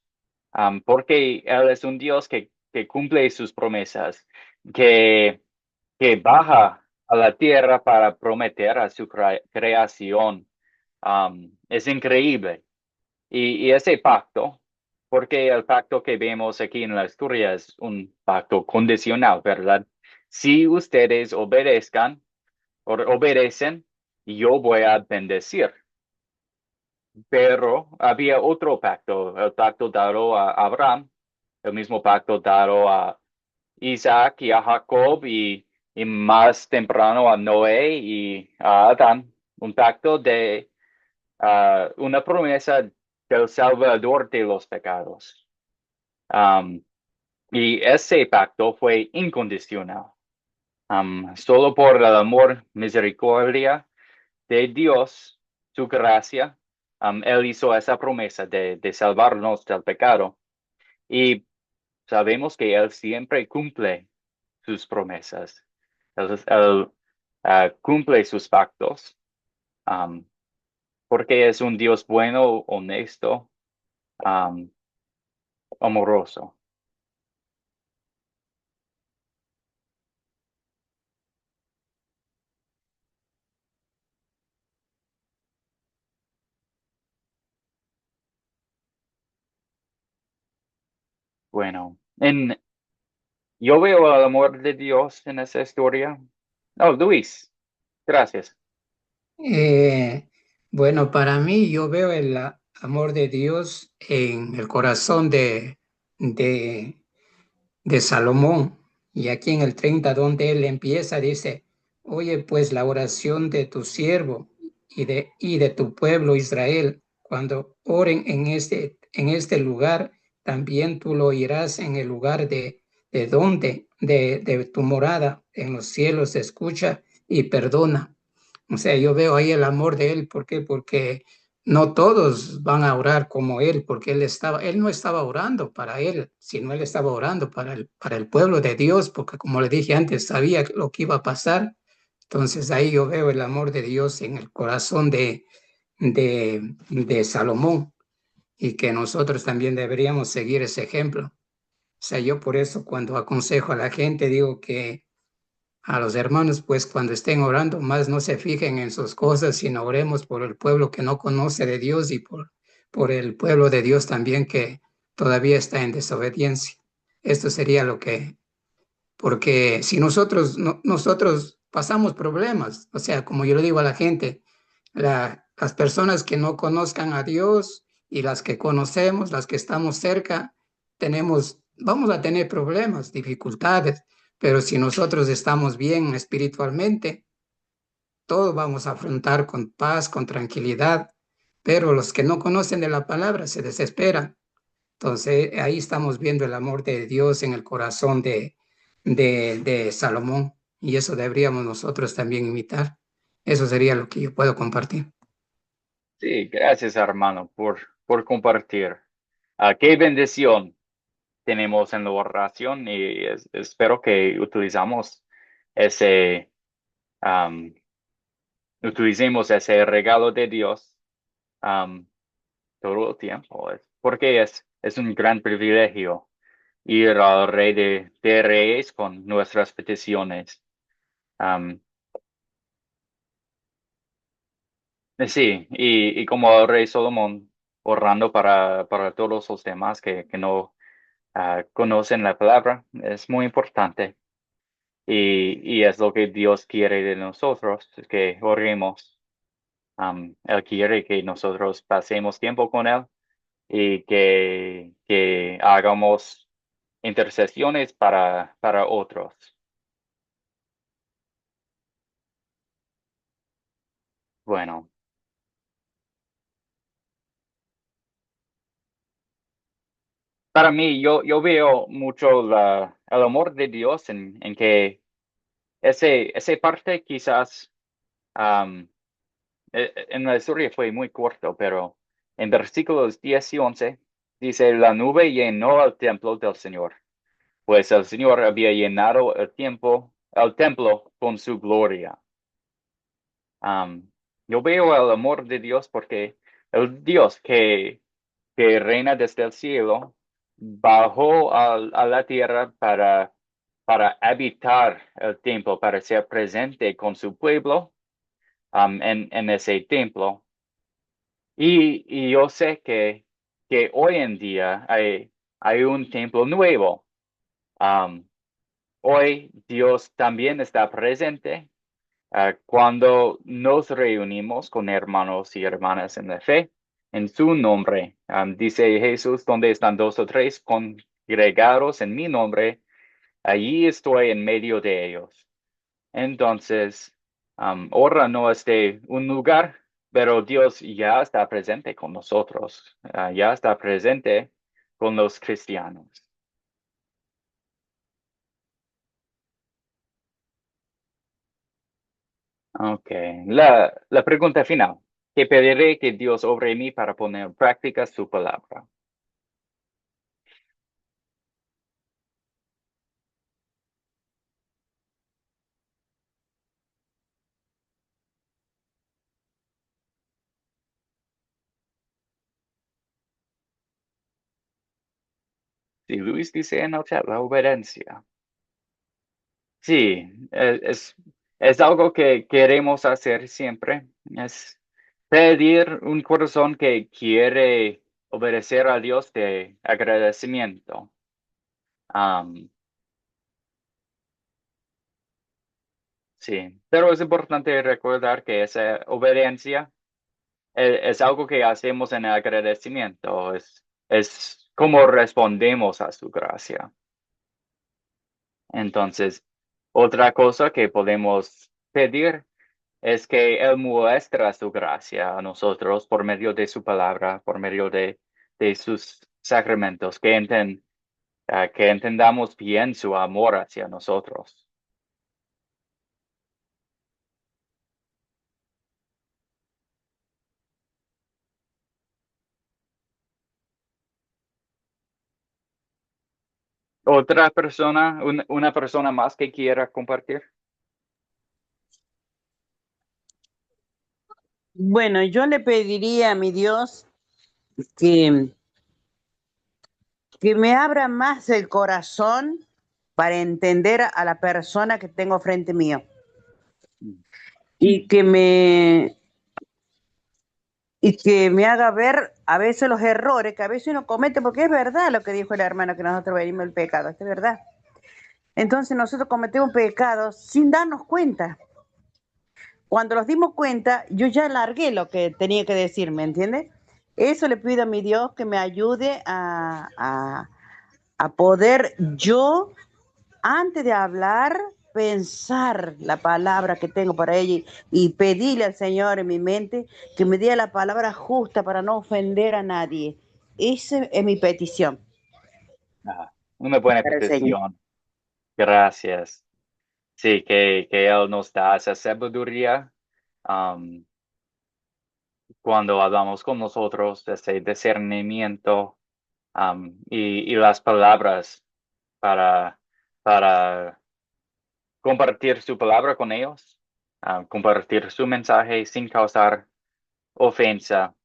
porque Él es un Dios que cumple sus promesas, que, que baja a la tierra para prometer a su creación. Es increíble. Y ese pacto, porque el pacto que vemos aquí en la historia es un pacto condicional, ¿verdad? Si ustedes obedecen, yo voy a bendecir. Pero había otro pacto, el pacto dado a Abraham, el mismo pacto dado a Isaac y a Jacob y más temprano a Noé y a Adán, un pacto de una promesa del Salvador de los pecados. Um, y ese pacto fue incondicional. Solo por el amor, misericordia de Dios, su gracia, Él hizo esa promesa de salvarnos del pecado. Y sabemos que Él siempre cumple sus promesas. Él cumple sus pactos, um, porque es un Dios bueno, honesto, um, amoroso. Bueno, yo veo el amor de Dios en esa historia. Oh, Luis, gracias. Eh, bueno, para mí yo veo el amor de Dios en el corazón de, de Salomón. Y aquí en el 30 donde él empieza, dice, oye, pues la oración de tu siervo y de tu pueblo Israel, cuando oren en este lugar, también tú lo oirás en el lugar de tu morada, en los cielos, escucha y perdona. O sea, yo veo ahí el amor de él. ¿Por qué? Porque no todos van a orar como él, porque él no estaba orando para él, sino él estaba orando para el pueblo de Dios, porque como le dije antes, sabía lo que iba a pasar. Entonces ahí yo veo el amor de Dios en el corazón de Salomón, y que nosotros también deberíamos seguir ese ejemplo. O sea, yo por eso cuando aconsejo a la gente digo que a los hermanos, pues cuando estén orando, más no se fijen en sus cosas, sino oremos por el pueblo que no conoce de Dios y por el pueblo de Dios también que todavía está en desobediencia. Esto sería lo que, porque si nosotros, nosotros pasamos problemas, o sea, como yo le digo a la gente, las personas que no conozcan a Dios y las que conocemos, las que estamos cerca, vamos a tener problemas, dificultades, pero si nosotros estamos bien espiritualmente, todo vamos a afrontar con paz, con tranquilidad, pero los que no conocen de la palabra se desesperan. Entonces ahí estamos viendo el amor de Dios en el corazón de Salomón, y eso deberíamos nosotros también imitar. Eso sería lo que yo puedo compartir. Sí, gracias, hermano, por compartir. Qué bendición tenemos en la oración y espero que ese, um, utilicemos ese regalo de Dios um, todo el tiempo, porque es un gran privilegio ir al Rey de Reyes con nuestras peticiones. Um, sí, y como el Rey Solomón, orando para todos los demás que no conocen la palabra, es muy importante. Y es lo que Dios quiere de nosotros, es que oremos. Él quiere que nosotros pasemos tiempo con Él y que hagamos intercesiones para otros. Bueno, para mí, yo veo mucho el amor de Dios en que ese parte quizás en la historia fue muy corto, pero en versículos 10 y 11 dice, la nube llenó el templo del Señor, pues el Señor había llenado el templo con su gloria. Yo veo el amor de Dios porque el Dios que reina desde el cielo bajó a la tierra para habitar el templo, para ser presente con su pueblo en ese templo. Y yo sé que hoy en día hay un templo nuevo. Um, Hoy Dios también está presente cuando nos reunimos con hermanos y hermanas en la fe, en su nombre. Dice Jesús, donde están dos o tres congregados en mi nombre, allí estoy en medio de ellos. Entonces, ahora no es de un lugar, pero Dios ya está presente con nosotros, ya está presente con los cristianos. Ok, la pregunta final. ¿Qué pediré que Dios obre en mí para poner en práctica su palabra? Si Luis dice en el chat, la obediencia. Sí, es algo que queremos hacer siempre. Es pedir un corazón que quiere obedecer a Dios de agradecimiento. Am, sí, pero es importante recordar que esa obediencia es algo que hacemos en agradecimiento. Es como respondemos a su gracia. Entonces, otra cosa que podemos pedir es que Él muestra su gracia a nosotros por medio de su palabra, por medio de sus sacramentos, que entendamos bien su amor hacia nosotros. Otra persona, una persona más que quiera compartir. Bueno, yo le pediría a mi Dios que, que me abra más el corazón para entender a la persona que tengo frente mío y que me haga ver a veces los errores que a veces uno comete, porque es verdad lo que dijo el hermano, que nosotros venimos del pecado, es verdad. Entonces nosotros cometemos pecados sin darnos cuenta. Cuando nos dimos cuenta, yo ya largué lo que tenía que decir, ¿me entiendes? Eso le pido a mi Dios que me ayude a poder yo, antes de hablar, pensar la palabra que tengo para ella y pedirle al Señor en mi mente que me dé la palabra justa para no ofender a nadie. Esa es mi petición Una buena para el Señor. petición. Gracias. Sí, que Él nos da esa sabiduría cuando hablamos con nosotros, ese discernimiento y las palabras para, para compartir su palabra con ellos, compartir su mensaje sin causar ofensa.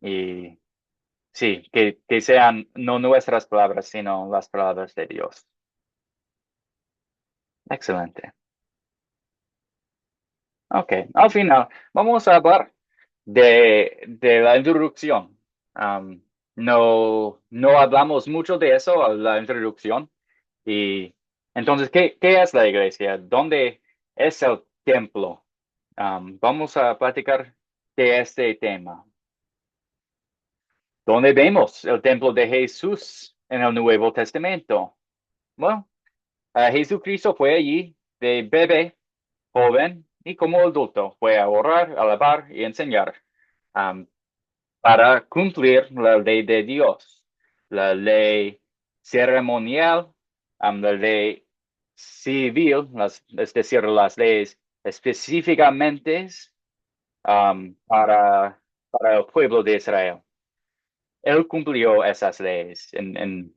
Y sí, que sean no nuestras palabras, sino las palabras de Dios. Excelente. Ok, al final vamos a hablar de la introducción. No hablamos mucho de eso, la introducción. Y entonces, ¿qué es la iglesia? ¿Dónde es el templo? Vamos a platicar de este tema. ¿Dónde vemos el templo de Jesús en el Nuevo Testamento? Bueno, Jesucristo fue allí de bebé, joven, y como adulto fue a orar, alabar y enseñar para cumplir la ley de Dios, la ley ceremonial, la ley civil, es decir, las leyes específicamente para el pueblo de Israel. Él cumplió esas leyes en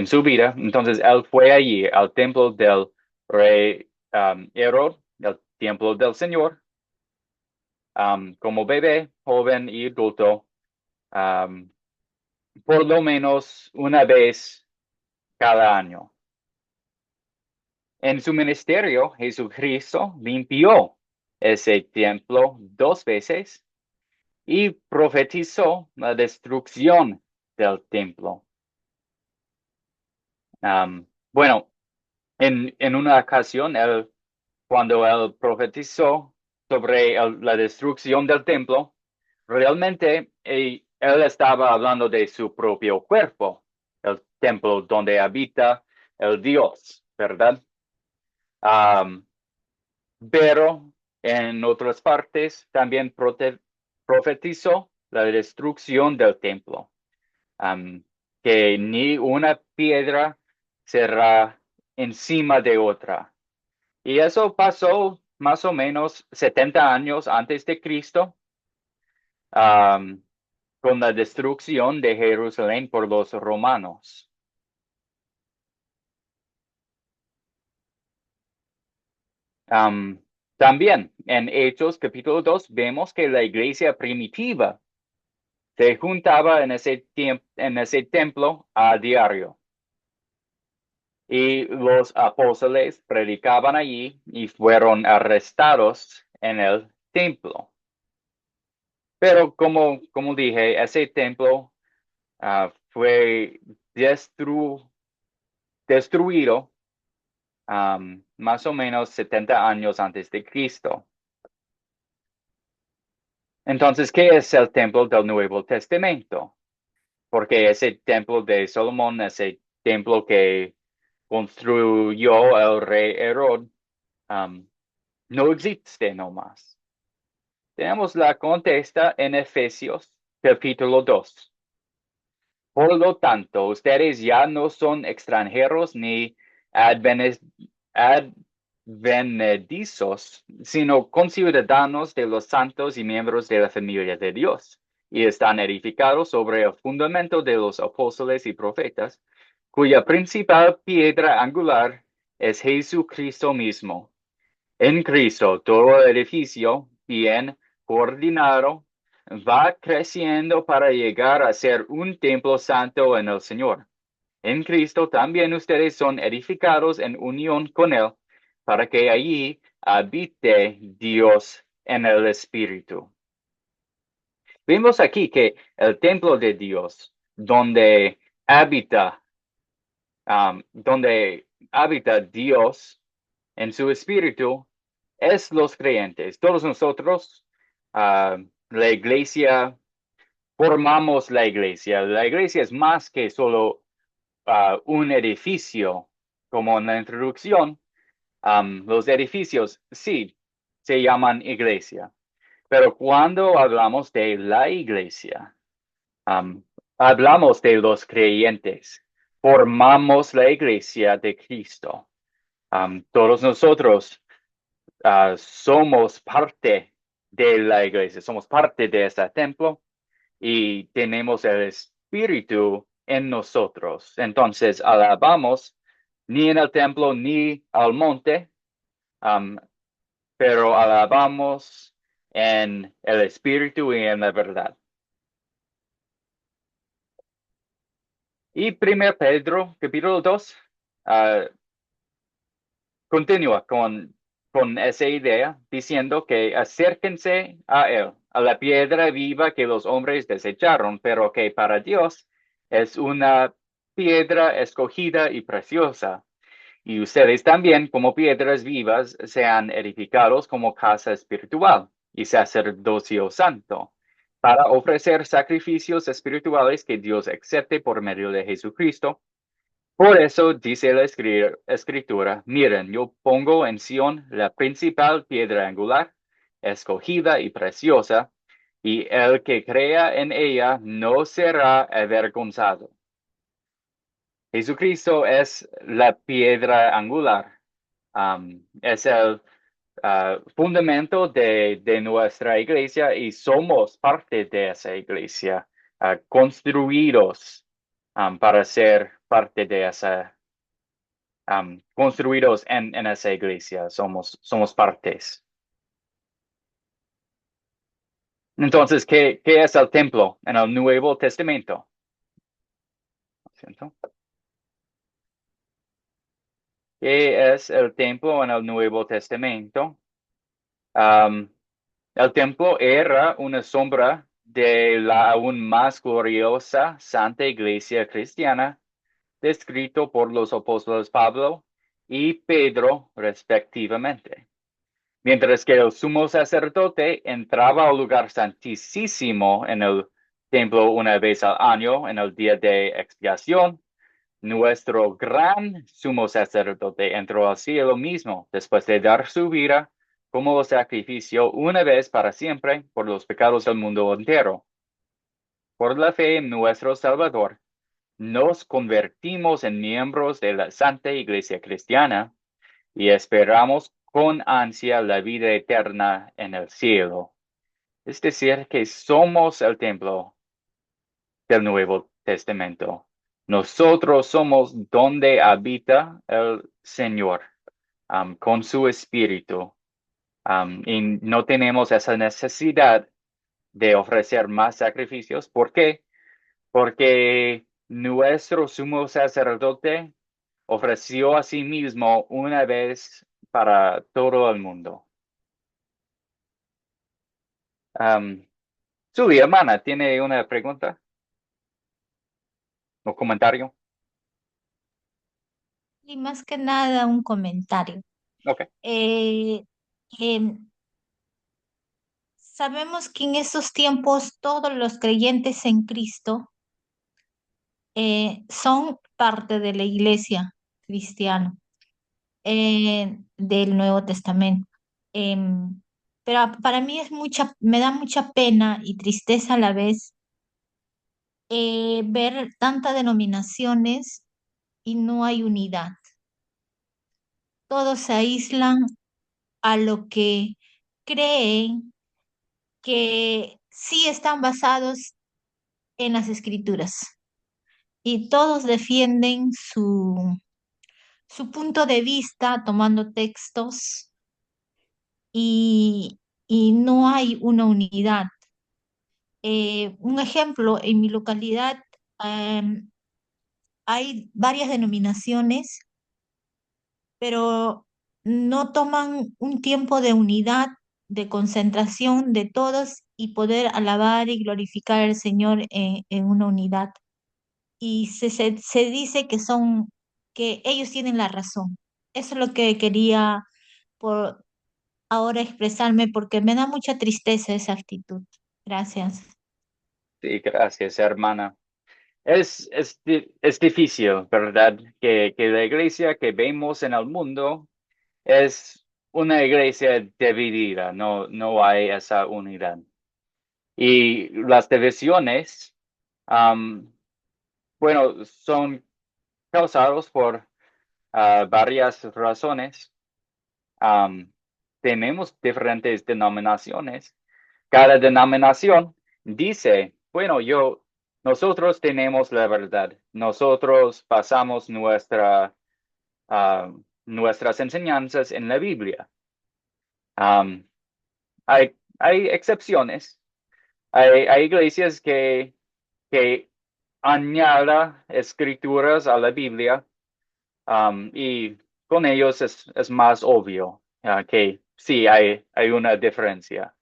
su vida. Entonces, él fue allí al templo del rey Herod, el templo del Señor, como bebé, joven y adulto, por lo menos una vez cada año. En su ministerio, Jesucristo limpió ese templo 2 veces y profetizó la destrucción del templo. Bueno, en una ocasión, cuando él profetizó sobre la destrucción del templo, realmente él estaba hablando de su propio cuerpo, el templo donde habita el Dios, ¿verdad? Pero en otras partes también profetizó la destrucción del templo, que ni una piedra será encima de otra. Y eso pasó más o menos 70 años antes de Cristo, con la destrucción de Jerusalén por los romanos. También en Hechos capítulo 2 vemos que la iglesia primitiva se juntaba en ese templo a diario. Y los apóstoles predicaban allí y fueron arrestados en el templo. Pero como dije, ese templo fue destruido más o menos 70 años antes de Cristo. Entonces, ¿qué es el templo del Nuevo Testamento? Porque ese templo de Salomón, ese templo que construyó el rey Herod, no existe nomás. Tenemos la contesta en Efesios capítulo 2. Por lo tanto, ustedes ya no son extranjeros ni advenedizos, sino conciudadanos de los santos y miembros de la familia de Dios, y están edificados sobre el fundamento de los apóstoles y profetas, cuya principal piedra angular es Jesucristo mismo. En Cristo, todo el edificio, bien coordinado, va creciendo para llegar a ser un templo santo en el Señor. En Cristo también ustedes son edificados en unión con Él, para que allí habite Dios en el Espíritu. Vemos aquí que el templo de Dios, donde habita Dios en su Espíritu, es los creyentes. Todos nosotros, la iglesia, formamos la iglesia. La iglesia es más que solo un edificio, como en la introducción. Los edificios sí se llaman iglesia, pero cuando hablamos de la iglesia, hablamos de los creyentes. Formamos la iglesia de Cristo. Todos nosotros somos parte de la iglesia, somos parte de este templo y tenemos el Espíritu en nosotros. Entonces, alabamos ni en el templo ni al monte, pero alabamos en el Espíritu y en la verdad. Y 1 Pedro, capítulo 2, continúa con esa idea, diciendo que acérquense a Él, a la piedra viva que los hombres desecharon, pero que para Dios es una piedra escogida y preciosa. Y ustedes también, como piedras vivas, sean edificados como casa espiritual y sacerdocio santo, para ofrecer sacrificios espirituales que Dios acepte por medio de Jesucristo. Por eso dice la Escritura, miren, yo pongo en Sión la principal piedra angular, escogida y preciosa, y el que crea en ella no será avergonzado. Jesucristo es la piedra angular, es el fundamento de nuestra iglesia y somos parte de esa iglesia, construidos para ser parte de esa, construidos en esa iglesia, somos partes. Entonces, ¿qué es el templo en el Nuevo Testamento? ¿Siento? ¿Qué es el templo en el Nuevo Testamento? El templo era una sombra de la aún más gloriosa Santa Iglesia Cristiana, descrito por los apóstoles Pablo y Pedro, respectivamente. Mientras que el sumo sacerdote entraba al lugar santísimo en el templo una vez al año, en el día de expiación, nuestro gran sumo sacerdote entró al cielo mismo después de dar su vida como sacrificio una vez para siempre por los pecados del mundo entero. Por la fe en nuestro Salvador, nos convertimos en miembros de la Santa Iglesia Cristiana y esperamos con ansia la vida eterna en el cielo. Es decir, que somos el templo del Nuevo Testamento. Nosotros somos donde habita el Señor, con su espíritu. Y no tenemos esa necesidad de ofrecer más sacrificios. ¿Por qué? Porque nuestro sumo sacerdote ofreció a sí mismo una vez para todo el mundo. Su hermana, ¿tiene una pregunta o comentario? Y más que nada un comentario. Ok. Eh, em, Sabemos que en esos tiempos todos los creyentes en Cristo son parte de la iglesia cristiana del Nuevo Testamento. Em, pero para mí me da mucha pena y tristeza a la vez ver tantas denominaciones y no hay unidad. Todos se aíslan a lo que creen que sí están basados en las escrituras y todos defienden su punto de vista tomando textos y, y no hay una unidad. Un ejemplo, en mi localidad em, hay varias denominaciones, pero no toman un tiempo de unidad, de concentración de todos y poder alabar y glorificar al Señor en una unidad. Y se dice que ellos tienen la razón. Eso es lo que quería por ahora expresarme porque me da mucha tristeza esa actitud. Gracias. Sí, gracias, hermana. Es difícil, ¿verdad? Que la iglesia que vemos en el mundo es una iglesia dividida, no hay esa unidad. Y las divisiones, bueno, son causados por varias razones. Tenemos diferentes denominaciones. Cada denominación dice, bueno, nosotros tenemos la verdad. Nosotros pasamos nuestras enseñanzas en la Biblia. Hay excepciones. Hay iglesias que añaden escrituras a la Biblia, y con ellos es más obvio que sí hay una diferencia.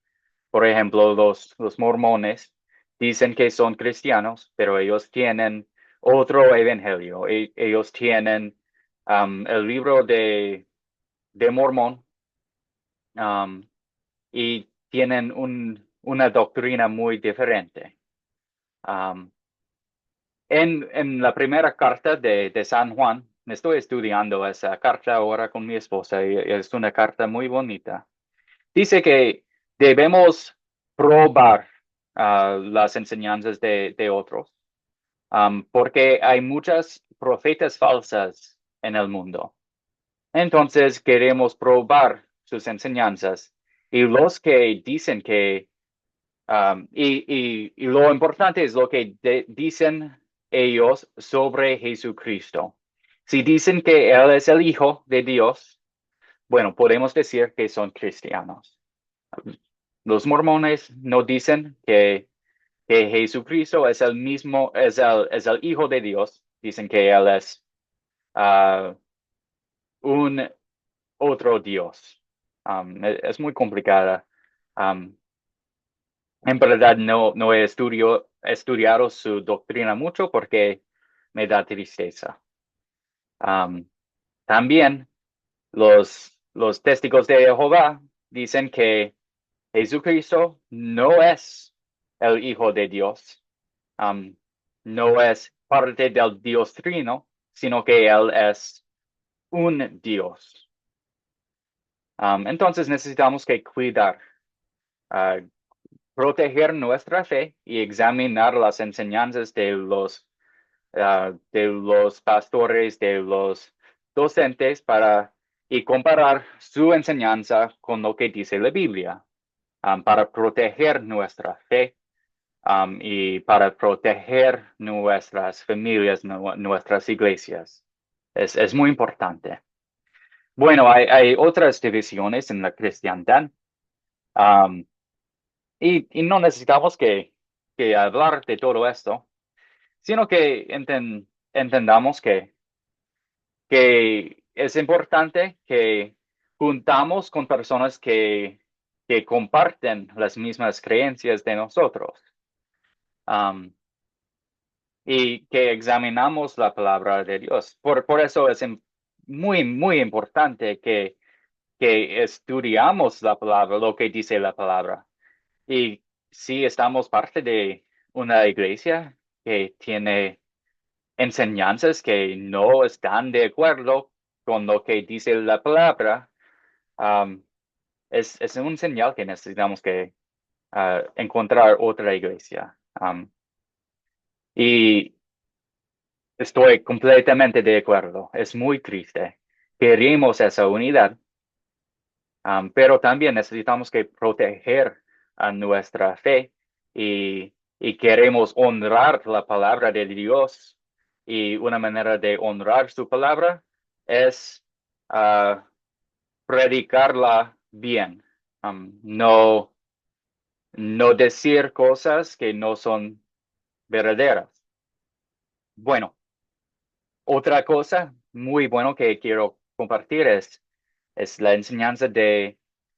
Por ejemplo, los mormones dicen que son cristianos, pero ellos tienen otro evangelio. Ellos tienen el libro de Mormón, y tienen una doctrina muy diferente. Um, en la primera carta de San Juan, estoy estudiando esa carta ahora con mi esposa y es una carta muy bonita. Dice que debemos probar las enseñanzas de otros, porque hay muchas profetas falsas en el mundo. Entonces queremos probar sus enseñanzas y los que dicen que, y lo importante es lo que dicen ellos sobre Jesucristo. Si dicen que Él es el Hijo de Dios, bueno, podemos decir que son cristianos. Los mormones no dicen que Jesucristo es el mismo, es el Hijo de Dios. Dicen que Él es un otro Dios. Es muy complicada. Um, en verdad no he estudiado su doctrina mucho porque me da tristeza. También los testigos de Jehová dicen que Jesucristo no es el Hijo de Dios. No es parte del Dios Trino, sino que Él es un Dios. Entonces necesitamos que cuidar, proteger nuestra fe y examinar las enseñanzas de los pastores, de los docentes y comparar su enseñanza con lo que dice la Biblia, para proteger nuestra fe, y para proteger nuestras familias, nuestras iglesias. Es muy importante. Bueno, hay otras divisiones en la cristiandad, y no necesitamos que hablar de todo esto, sino que entendamos que es importante que juntamos con personas que comparten las mismas creencias de nosotros, y que examinamos la palabra de Dios. Por eso es muy, muy importante que estudiamos la palabra, lo que dice la palabra. Y si estamos parte de una iglesia que tiene enseñanzas que no están de acuerdo con lo que dice la palabra, es un señal que necesitamos que encontrar otra iglesia. Y estoy completamente de acuerdo. Es muy triste. Queremos esa unidad, pero también necesitamos que proteger a nuestra fe y queremos honrar la palabra de Dios. Y una manera de honrar su palabra es predicarla bien. No decir cosas que no son verdaderas. Bueno, otra cosa muy bueno que quiero compartir es la enseñanza de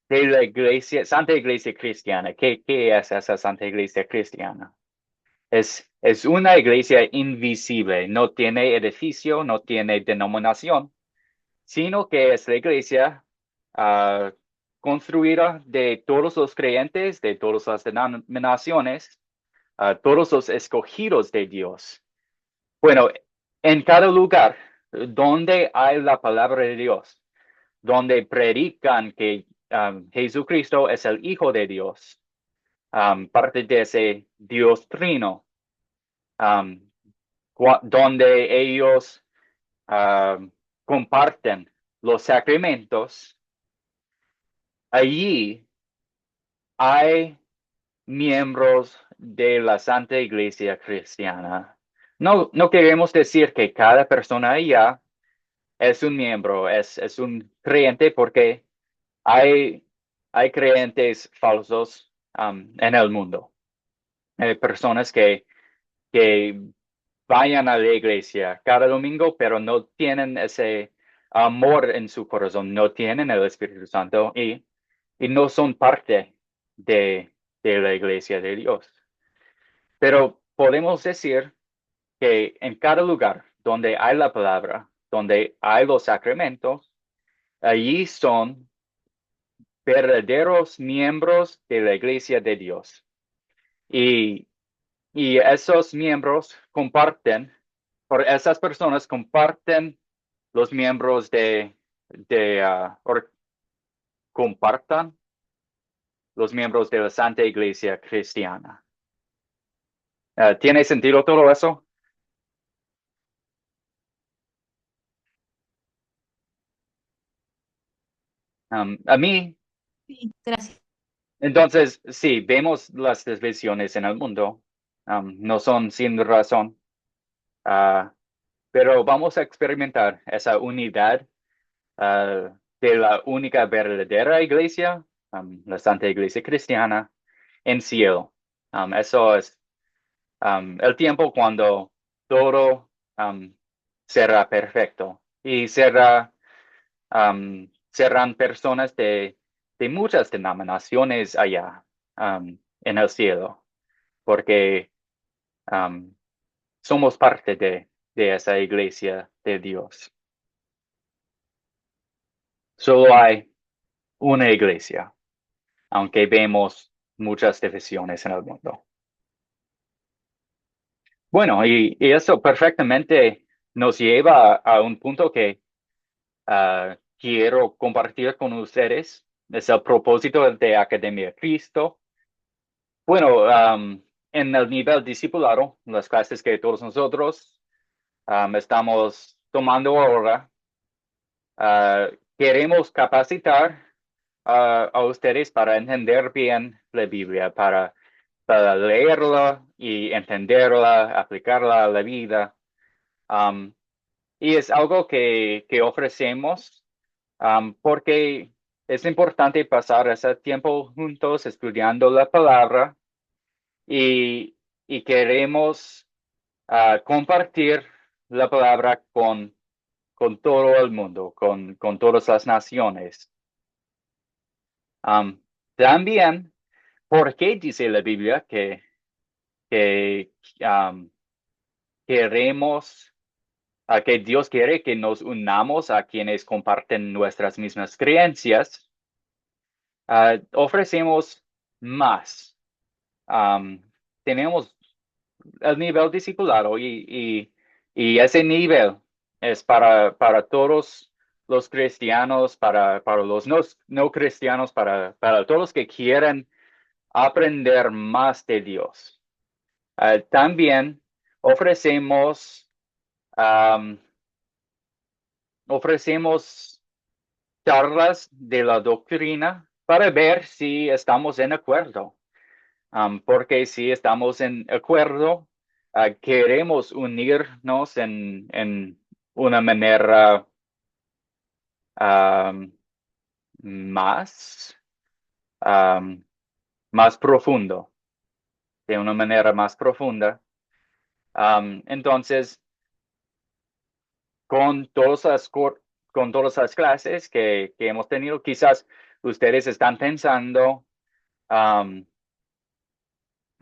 la iglesia, Santa Iglesia Cristiana. ¿Qué es esa Santa Iglesia Cristiana? Es una iglesia invisible, no tiene edificio, no tiene denominación, sino que es la iglesia construida de todos los creyentes, de todas las denominaciones, todos los escogidos de Dios. Bueno, en cada lugar donde hay la palabra de Dios, donde predican que Jesucristo es el Hijo de Dios, parte de ese Dios Trino, donde ellos comparten los sacramentos, allí hay miembros de la Santa Iglesia Cristiana. No queremos decir que cada persona allá es un miembro, es un creyente, porque hay creyentes falsos en el mundo. Hay personas que vayan a la iglesia cada domingo, pero no tienen ese amor en su corazón, no tienen el Espíritu Santo y no son parte de la iglesia de Dios. Pero podemos decir que en cada lugar donde hay la palabra, donde hay los sacramentos, allí son verdaderos miembros de la iglesia de Dios. Y esos miembros comparten, por esas personas comparten los miembros compartan los miembros de la Santa Iglesia Cristiana. ¿Tiene sentido todo eso? A mí, Sí, gracias. entonces, sí, vemos las divisiones en el mundo. No son sin razón. Ah, pero vamos a experimentar esa unidad de la única verdadera iglesia, la Santa Iglesia Cristiana, en cielo. Eso es el tiempo cuando todo será perfecto y serán personas de muchas denominaciones allá en el cielo, porque somos parte de esa iglesia de Dios. Solo hay una iglesia, aunque vemos muchas divisiones en el mundo. Bueno, y eso perfectamente nos lleva a un punto que quiero compartir con ustedes. Es el propósito de Academia Cristo. Bueno, en el nivel discipulado, las clases que todos nosotros estamos tomando ahora, queremos capacitar a ustedes para entender bien la Biblia, para leerla y entenderla, aplicarla a la vida. Y es algo que ofrecemos porque es importante pasar ese tiempo juntos estudiando la palabra y queremos compartir la palabra con todo el mundo, con todas las naciones. También, ¿por qué dice la Biblia que queremos, que Dios quiere que nos unamos a quienes comparten nuestras mismas creencias? Ofrecemos más. Tenemos el nivel discipulado y ese nivel es para todos los cristianos, para los no cristianos, para todos los que quieren aprender más de Dios. También ofrecemos, um, ofrecemos charlas de la doctrina para ver si estamos en acuerdo. Porque si estamos en acuerdo, queremos unirnos en una manera um, más, um, más profundo, de una manera más profunda. Entonces, con todas las clases que hemos tenido, quizás ustedes están pensando,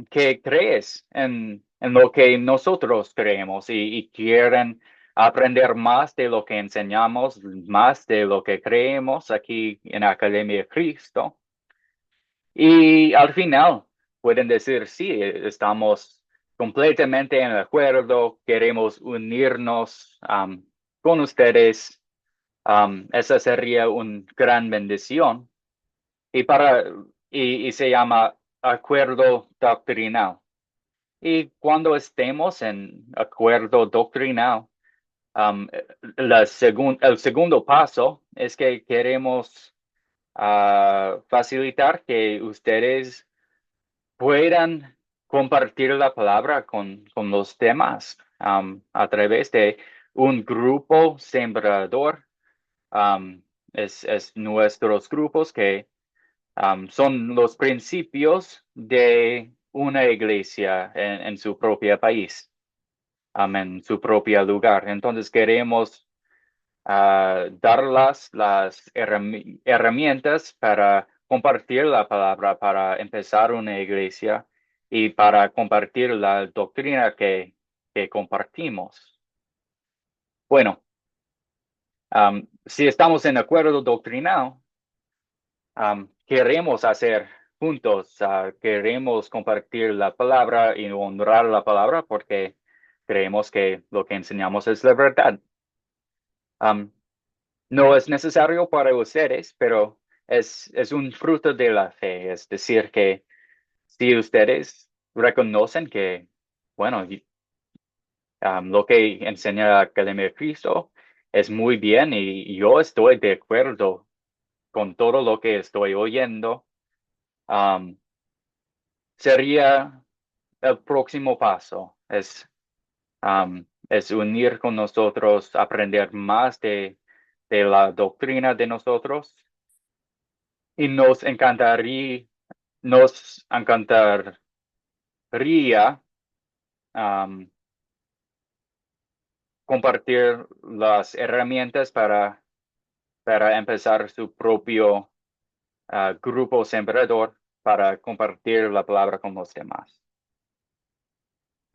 que crees en lo que nosotros creemos y quieren aprender más de lo que enseñamos, más de lo que creemos aquí en Academia Cristo. Y al final pueden decir, sí, estamos completamente en acuerdo, queremos unirnos con ustedes. Esa sería una gran bendición. Y se llama acuerdo doctrinal. Y cuando estemos en acuerdo doctrinal, um, el segundo paso es que queremos facilitar que ustedes puedan compartir la palabra con los demás a través de un grupo sembrador. Es nuestros grupos que son los principios de una iglesia en su propio país, en su propio lugar. Entonces queremos dar las herramientas para compartir la palabra, para empezar una iglesia y para compartir la doctrina que compartimos. Bueno, si estamos en acuerdo doctrinal, queremos hacer juntos, queremos compartir la palabra y honrar la palabra porque creemos que lo que enseñamos es la verdad. No es necesario para ustedes, pero es un fruto de la fe. Es decir, que si ustedes reconocen que, bueno, lo que enseña la Academia de Cristo es muy bien y yo estoy de acuerdo con todo lo que estoy oyendo, um, sería el próximo paso. Es unir con nosotros, aprender más de la doctrina de nosotros y nos encantaría um, compartir las herramientas para empezar su propio grupo sembrador para compartir la palabra con los demás.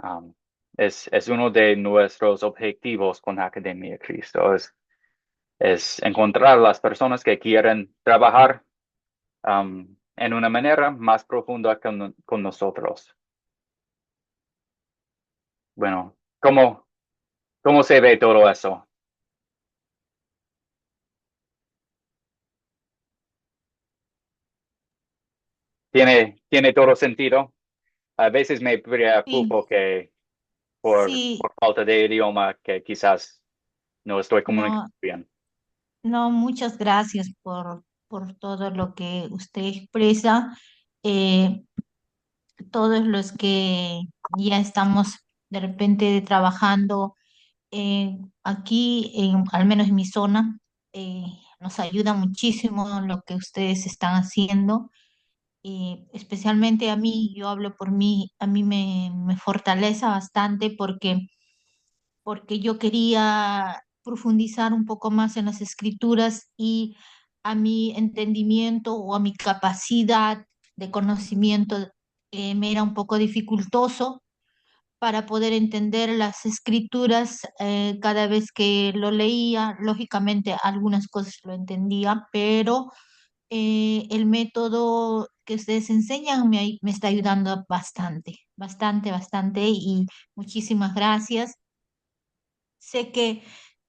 Um, es uno de nuestros objetivos con la Academia de Cristo, es encontrar las personas que quieren trabajar en una manera más profunda con nosotros. Bueno, ¿cómo se ve todo eso? ¿Tiene todo sentido? A veces me Sí, preocupo que por sí, falta de idioma que quizás no estoy comunicando no, bien. no, muchas gracias por todo lo que usted expresa. Eh, Todos los que ya estamos de repente trabajando aquí, al menos en mi zona, eh, nos ayuda muchísimo lo que ustedes están haciendo. Especialmente a mí, yo hablo por mí, a mí me fortalece bastante porque yo quería profundizar un poco más en las escrituras y a mi entendimiento o a mi capacidad de conocimiento me era un poco dificultoso para poder entender las escrituras cada vez que lo leía. Lógicamente algunas cosas lo entendía, pero el método que ustedes enseñan me está ayudando bastante, bastante, bastante y muchísimas gracias. Sé que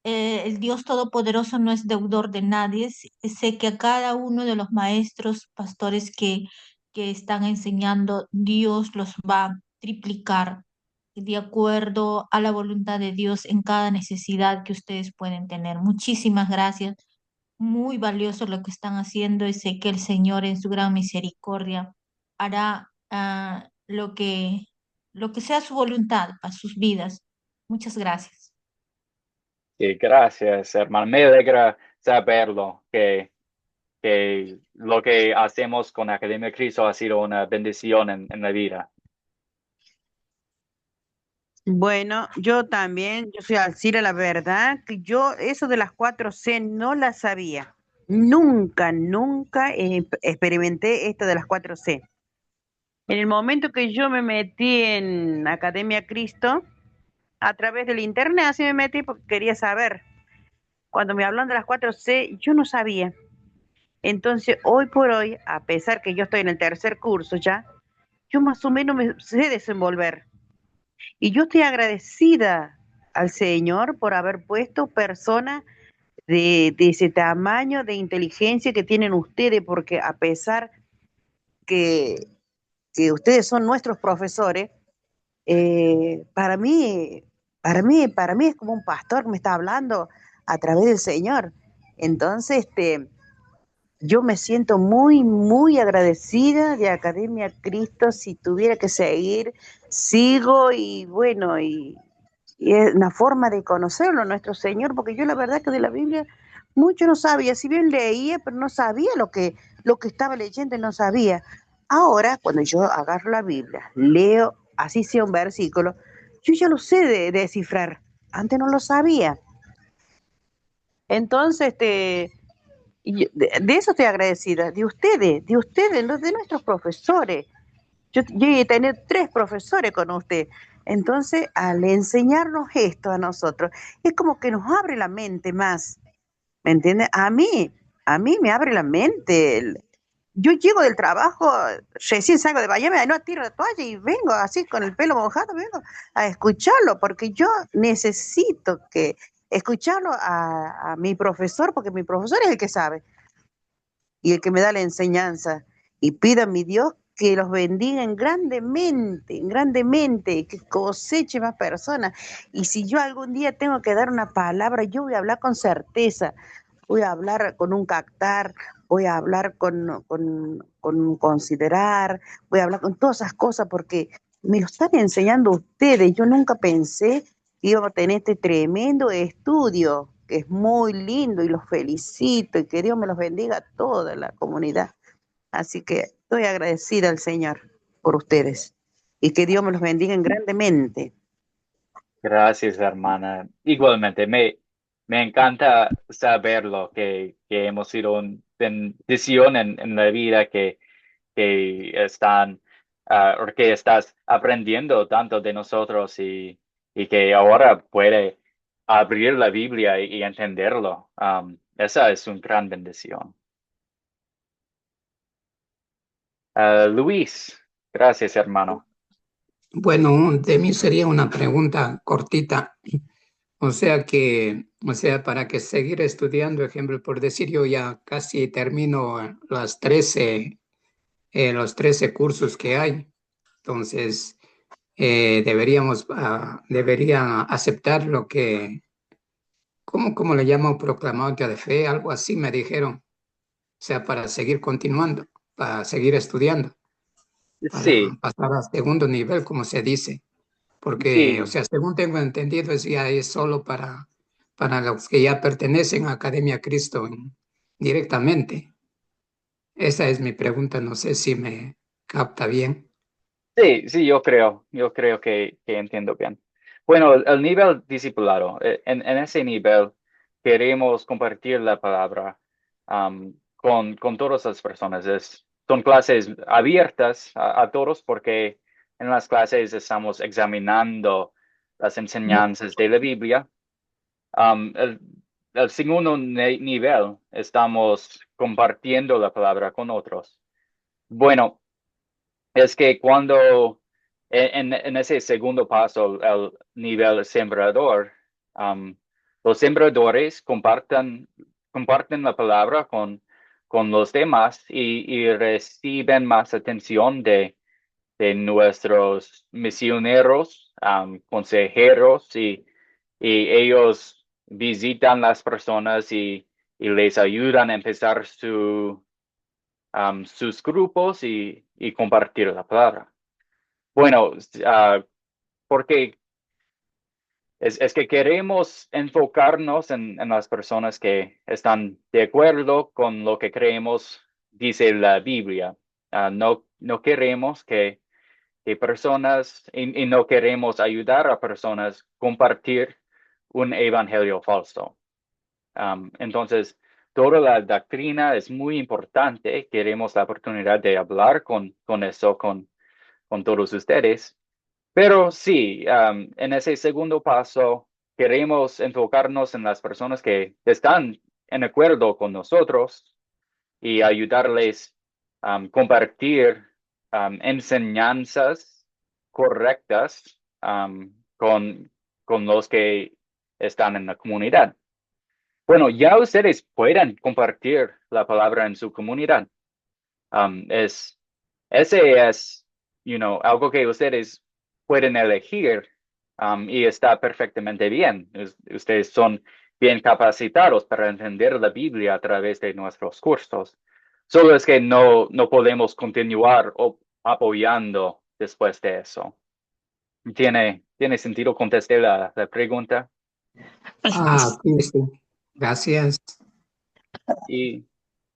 el Dios Todopoderoso no es deudor de nadie. Sé que a cada uno de los maestros, pastores que están enseñando, Dios los va a triplicar de acuerdo a la voluntad de Dios en cada necesidad que ustedes pueden tener. Muchísimas gracias. Muy valioso lo que están haciendo y sé que el Señor en su gran misericordia hará lo que sea su voluntad para sus vidas. Muchas gracias. Sí, gracias, hermano. Me alegra saberlo, que lo que hacemos con Academia de Cristo ha sido una bendición en la vida. Bueno, yo también, yo soy Alcira, la verdad, que yo eso de las 4C no la sabía. Nunca, nunca experimenté esto de las 4C. En el momento que yo me metí en Academia Cristo, a través del internet, así me metí porque quería saber. Cuando me hablan de las 4C, yo no sabía. Entonces, hoy por hoy, a pesar que yo estoy en el tercer curso ya, yo más o menos me sé desenvolver. Y yo estoy agradecida al Señor por haber puesto personas de ese tamaño de inteligencia que tienen ustedes, porque a pesar que, que ustedes son nuestros profesores, para mí, para mí es como un pastor que me está hablando a través del Señor. Entonces, yo me siento muy, muy agradecida de Academia Cristo. Si tuviera que seguir, sigo y bueno, y es una forma de conocerlo, nuestro Señor, porque yo la verdad que de la Biblia mucho no sabía, si bien leía, pero no sabía lo que estaba leyendo, no sabía. Ahora, cuando yo agarro la Biblia, leo, así sea un versículo, yo ya lo sé de descifrar, antes no lo sabía. Entonces, y de eso estoy agradecida, de ustedes, los de nuestros profesores. Yo llegué a tener 3 profesores con usted. Entonces, al enseñarnos esto a nosotros, es como que nos abre la mente más. ¿Me entiende? A mí me abre la mente. Yo llego del trabajo, recién salgo de bañarme, no tiro la toalla y vengo así con el pelo mojado, vengo a escucharlo, porque yo necesito que escucharlo a mi profesor, porque mi profesor es el que sabe. y el que me da la enseñanza. Y pido a mi Dios que los bendiga grandemente, que coseche más personas. Y si yo algún día tengo que dar una palabra, yo voy a hablar con certeza, voy a hablar con un captar, voy a hablar con un considerar, voy a hablar con todas esas cosas porque me lo están enseñando ustedes. Yo nunca pensé que íbamos a tener este tremendo estudio, que es muy lindo y los felicito y que Dios me los bendiga a toda la comunidad. Así que estoy agradecida al Señor por ustedes y que Dios me los bendiga grandemente. Gracias, hermana. Igualmente, me encanta saberlo, que hemos sido una bendición en la vida, que están, o que estás aprendiendo tanto de nosotros y que ahora puede abrir la Biblia y entenderlo. Esa es una gran bendición. Luis, gracias, hermano. Bueno, de mí sería una pregunta cortita. O sea, para que seguir estudiando, ejemplo, por decir, yo ya casi termino los 13 cursos que hay. Entonces, debería aceptar lo que, ¿cómo le llaman? Proclamatoria de fe, algo así me dijeron. O sea, para seguir continuando, para seguir estudiando, para Sí, pasar al segundo nivel, como se dice. Porque, o sí. sea, según tengo entendido, ya es solo para los que ya pertenecen a Academia Cristo directamente. Esa es mi pregunta, no sé si me capta bien. Sí, yo creo que entiendo bien. Bueno, el nivel discipulado, en ese nivel queremos compartir la palabra con todas las personas. Son clases abiertas a todos porque en las clases estamos examinando las enseñanzas de la Biblia. Um, el, el segundo nivel, estamos compartiendo la palabra con otros. Bueno. Es que cuando en ese segundo paso, el nivel sembrador, um, los sembradores comparten la palabra con los demás y reciben más atención de nuestros misioneros, consejeros, y ellos visitan las personas y les ayudan a empezar sus grupos y compartir la palabra. Bueno, porque es que queremos enfocarnos en las personas que están de acuerdo con lo que creemos, dice la Biblia. No queremos que personas y no queremos ayudar a personas compartir un evangelio falso. Entonces, toda la doctrina es muy importante. Queremos la oportunidad de hablar con eso, con todos ustedes. Pero sí, en ese segundo paso, queremos enfocarnos en las personas que están en acuerdo con nosotros y ayudarles a compartir enseñanzas correctas con los que están en la comunidad. Bueno, ya ustedes pueden compartir la palabra en su comunidad. Um, es, ese es, algo que ustedes pueden elegir, y está perfectamente bien. Ustedes son bien capacitados para entender la Biblia a través de nuestros cursos. Solo es que no podemos continuar apoyando después de eso. ¿Tiene sentido contestar la pregunta? Ah, sí, sí. Gracias. Y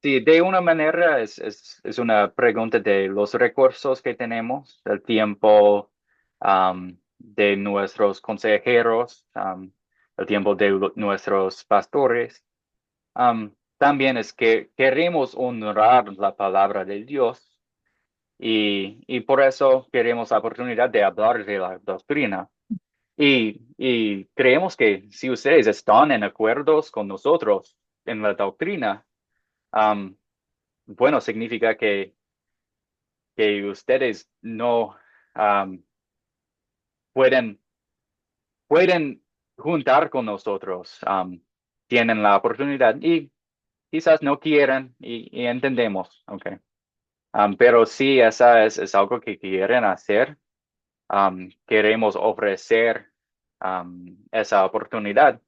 sí, de una manera es una pregunta de los recursos que tenemos, el tiempo de nuestros consejeros, el tiempo de nuestros pastores. También es que queremos honrar la palabra de Dios y por eso queremos la oportunidad de hablar de la doctrina. Y creemos que si ustedes están en acuerdos con nosotros en la doctrina, um, bueno, significa que ustedes no um, pueden, pueden juntar con nosotros. Tienen la oportunidad y quizás no quieren y entendemos, ¿ok? Pero sí, esa es algo que quieren hacer. Queremos ofrecer esa oportunidad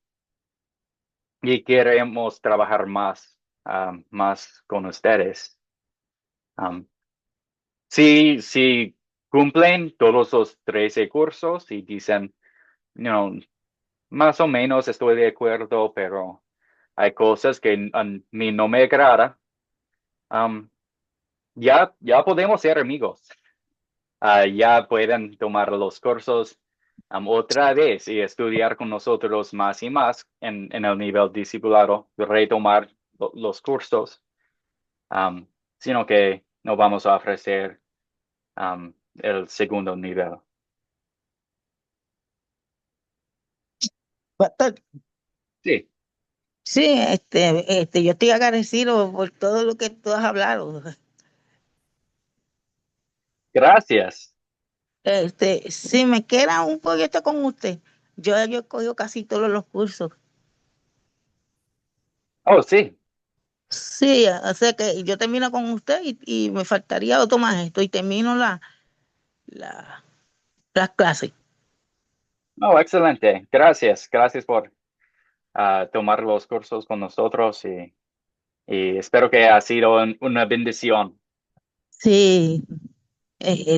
y queremos trabajar más con ustedes. Um, si cumplen todos los 13 cursos y dicen, más o menos estoy de acuerdo, pero hay cosas que a mí no me agrada, um, ya podemos ser amigos. Ya pueden tomar los cursos otra vez y estudiar con nosotros más y más en el nivel discipulado, retomar los cursos, um, sino que no vamos a ofrecer el segundo nivel. Pastor, Sí, sí, yo estoy agradecido por todo lo que tú has hablado. gracias. Si me queda un proyecto con usted, yo he cogido casi todos los cursos. Oh, sí, Sí, o sea que yo termino con usted y me faltaría otro maestro y termino la, las clases. oh, excelente. Gracias, gracias por tomar los cursos con nosotros y espero que ha sido una bendición. Sí,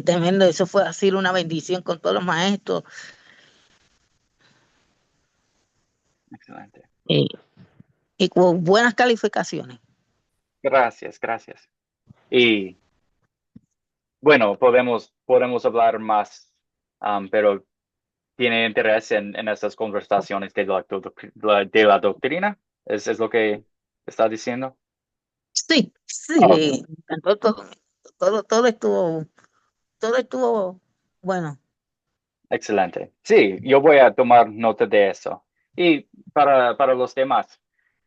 tremendo, eso fue así una bendición con todos los maestros Excelente. eh, y con buenas calificaciones. Gracias, gracias. Y bueno, podemos hablar más, pero ¿tiene interés en estas conversaciones de la doctrina? ¿Es lo que está diciendo? Sí, Ok, sí, todo, todo estuvo bueno. excelente. Sí, yo voy a tomar nota de eso. Y para los demás,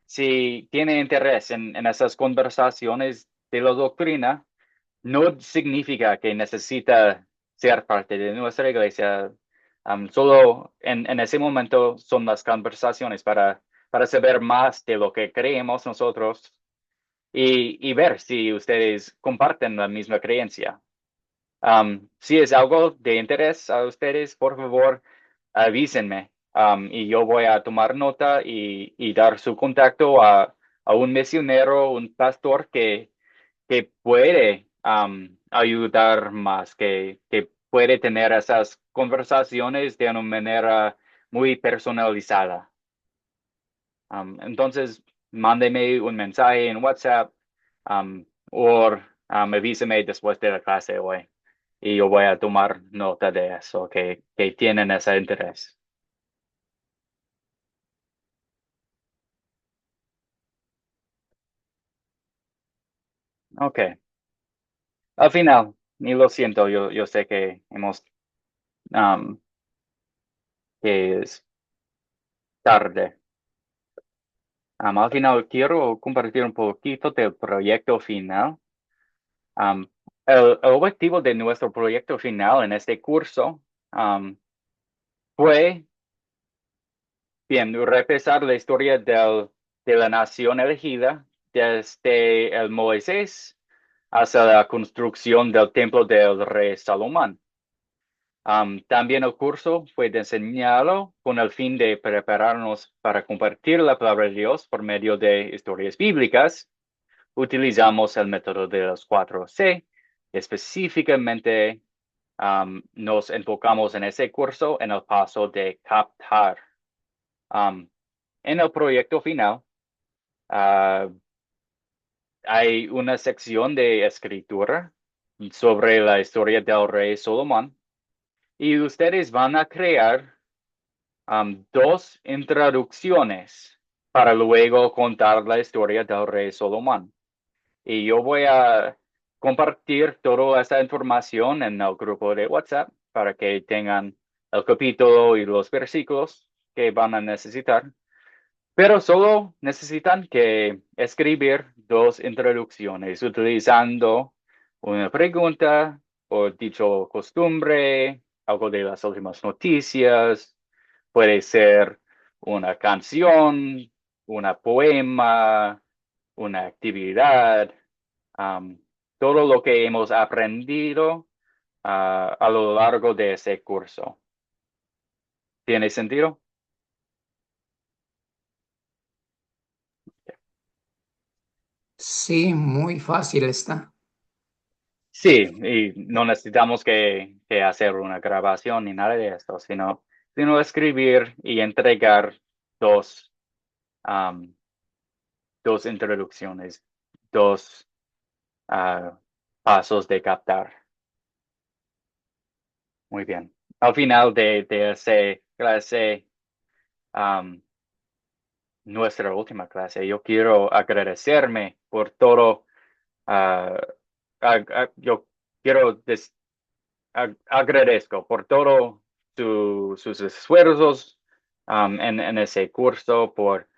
si tiene interés en esas conversaciones de la doctrina, no significa que necesita ser parte de nuestra iglesia. Solo en ese momento son las conversaciones para saber más de lo que creemos nosotros y ver si ustedes comparten la misma creencia. Si es algo de interés a ustedes, por favor, avísenme. Y yo voy a tomar nota y dar su contacto a un misionero, un pastor que puede ayudar más, que puede tener esas conversaciones de una manera muy personalizada. Entonces, mándeme un mensaje en WhatsApp o avíseme después de la clase hoy y yo voy a tomar nota de eso, que tienen ese interés. Ok. Al final, ni lo siento, yo sé que que es tarde. Al final, quiero compartir un poquito del proyecto final. Um, el objetivo de nuestro proyecto final en este curso fue, bien, repasar la historia de la nación elegida desde el Moisés hasta la construcción del templo del rey Salomón. También el curso fue diseñado con el fin de prepararnos para compartir la palabra de Dios por medio de historias bíblicas. Utilizamos el método de los 4C. Específicamente, nos enfocamos en ese curso en el paso de captar. En el proyecto final, ah, hay una sección de escritura sobre la historia del rey Salomón y ustedes van a crear dos introducciones para luego contar la historia del rey Salomón. Y yo voy a compartir toda esta información en el grupo de WhatsApp para que tengan el capítulo y los versículos que van a necesitar. Pero solo necesitan que escribir dos introducciones utilizando una pregunta o dicho costumbre, algo de las últimas noticias. Puede ser una canción, una poema, una actividad, todo lo que hemos aprendido a lo largo de ese curso. ¿Tiene sentido? Sí, muy fácil está. Sí, y no necesitamos que hacer una grabación ni nada de esto, sino escribir y entregar dos, um, dos introducciones, dos pasos de captar. Muy bien. Al final de esa clase, nuestra última clase, yo quiero agradecerme por todo. Yo quiero agradezco por todo sus esfuerzos en ese curso, por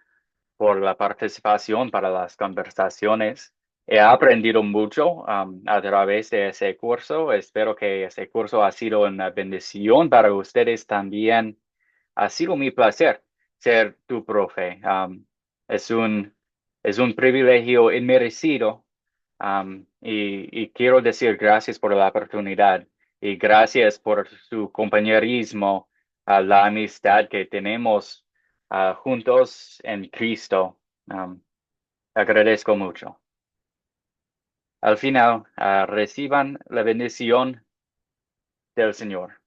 la participación para las conversaciones. He aprendido mucho a través de ese curso. Espero que ese curso ha sido una bendición para ustedes también. Ha sido mi placer ser tu profe. Es es un privilegio inmerecido. Y quiero decir gracias por la oportunidad y gracias por su compañerismo, la amistad que tenemos juntos en Cristo. Agradezco mucho. Al final, reciban la bendición del Señor.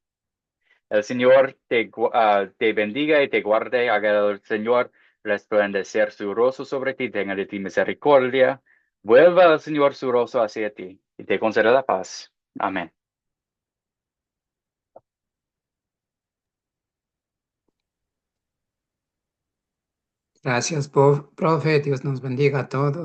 El Señor te bendiga y te guarde. Haga el Señor resplandecer su rostro sobre ti, tenga de ti misericordia. Vuelva el Señor su rostro hacia ti y te conceda la paz. Amén. Gracias, profe. Dios nos bendiga a todos.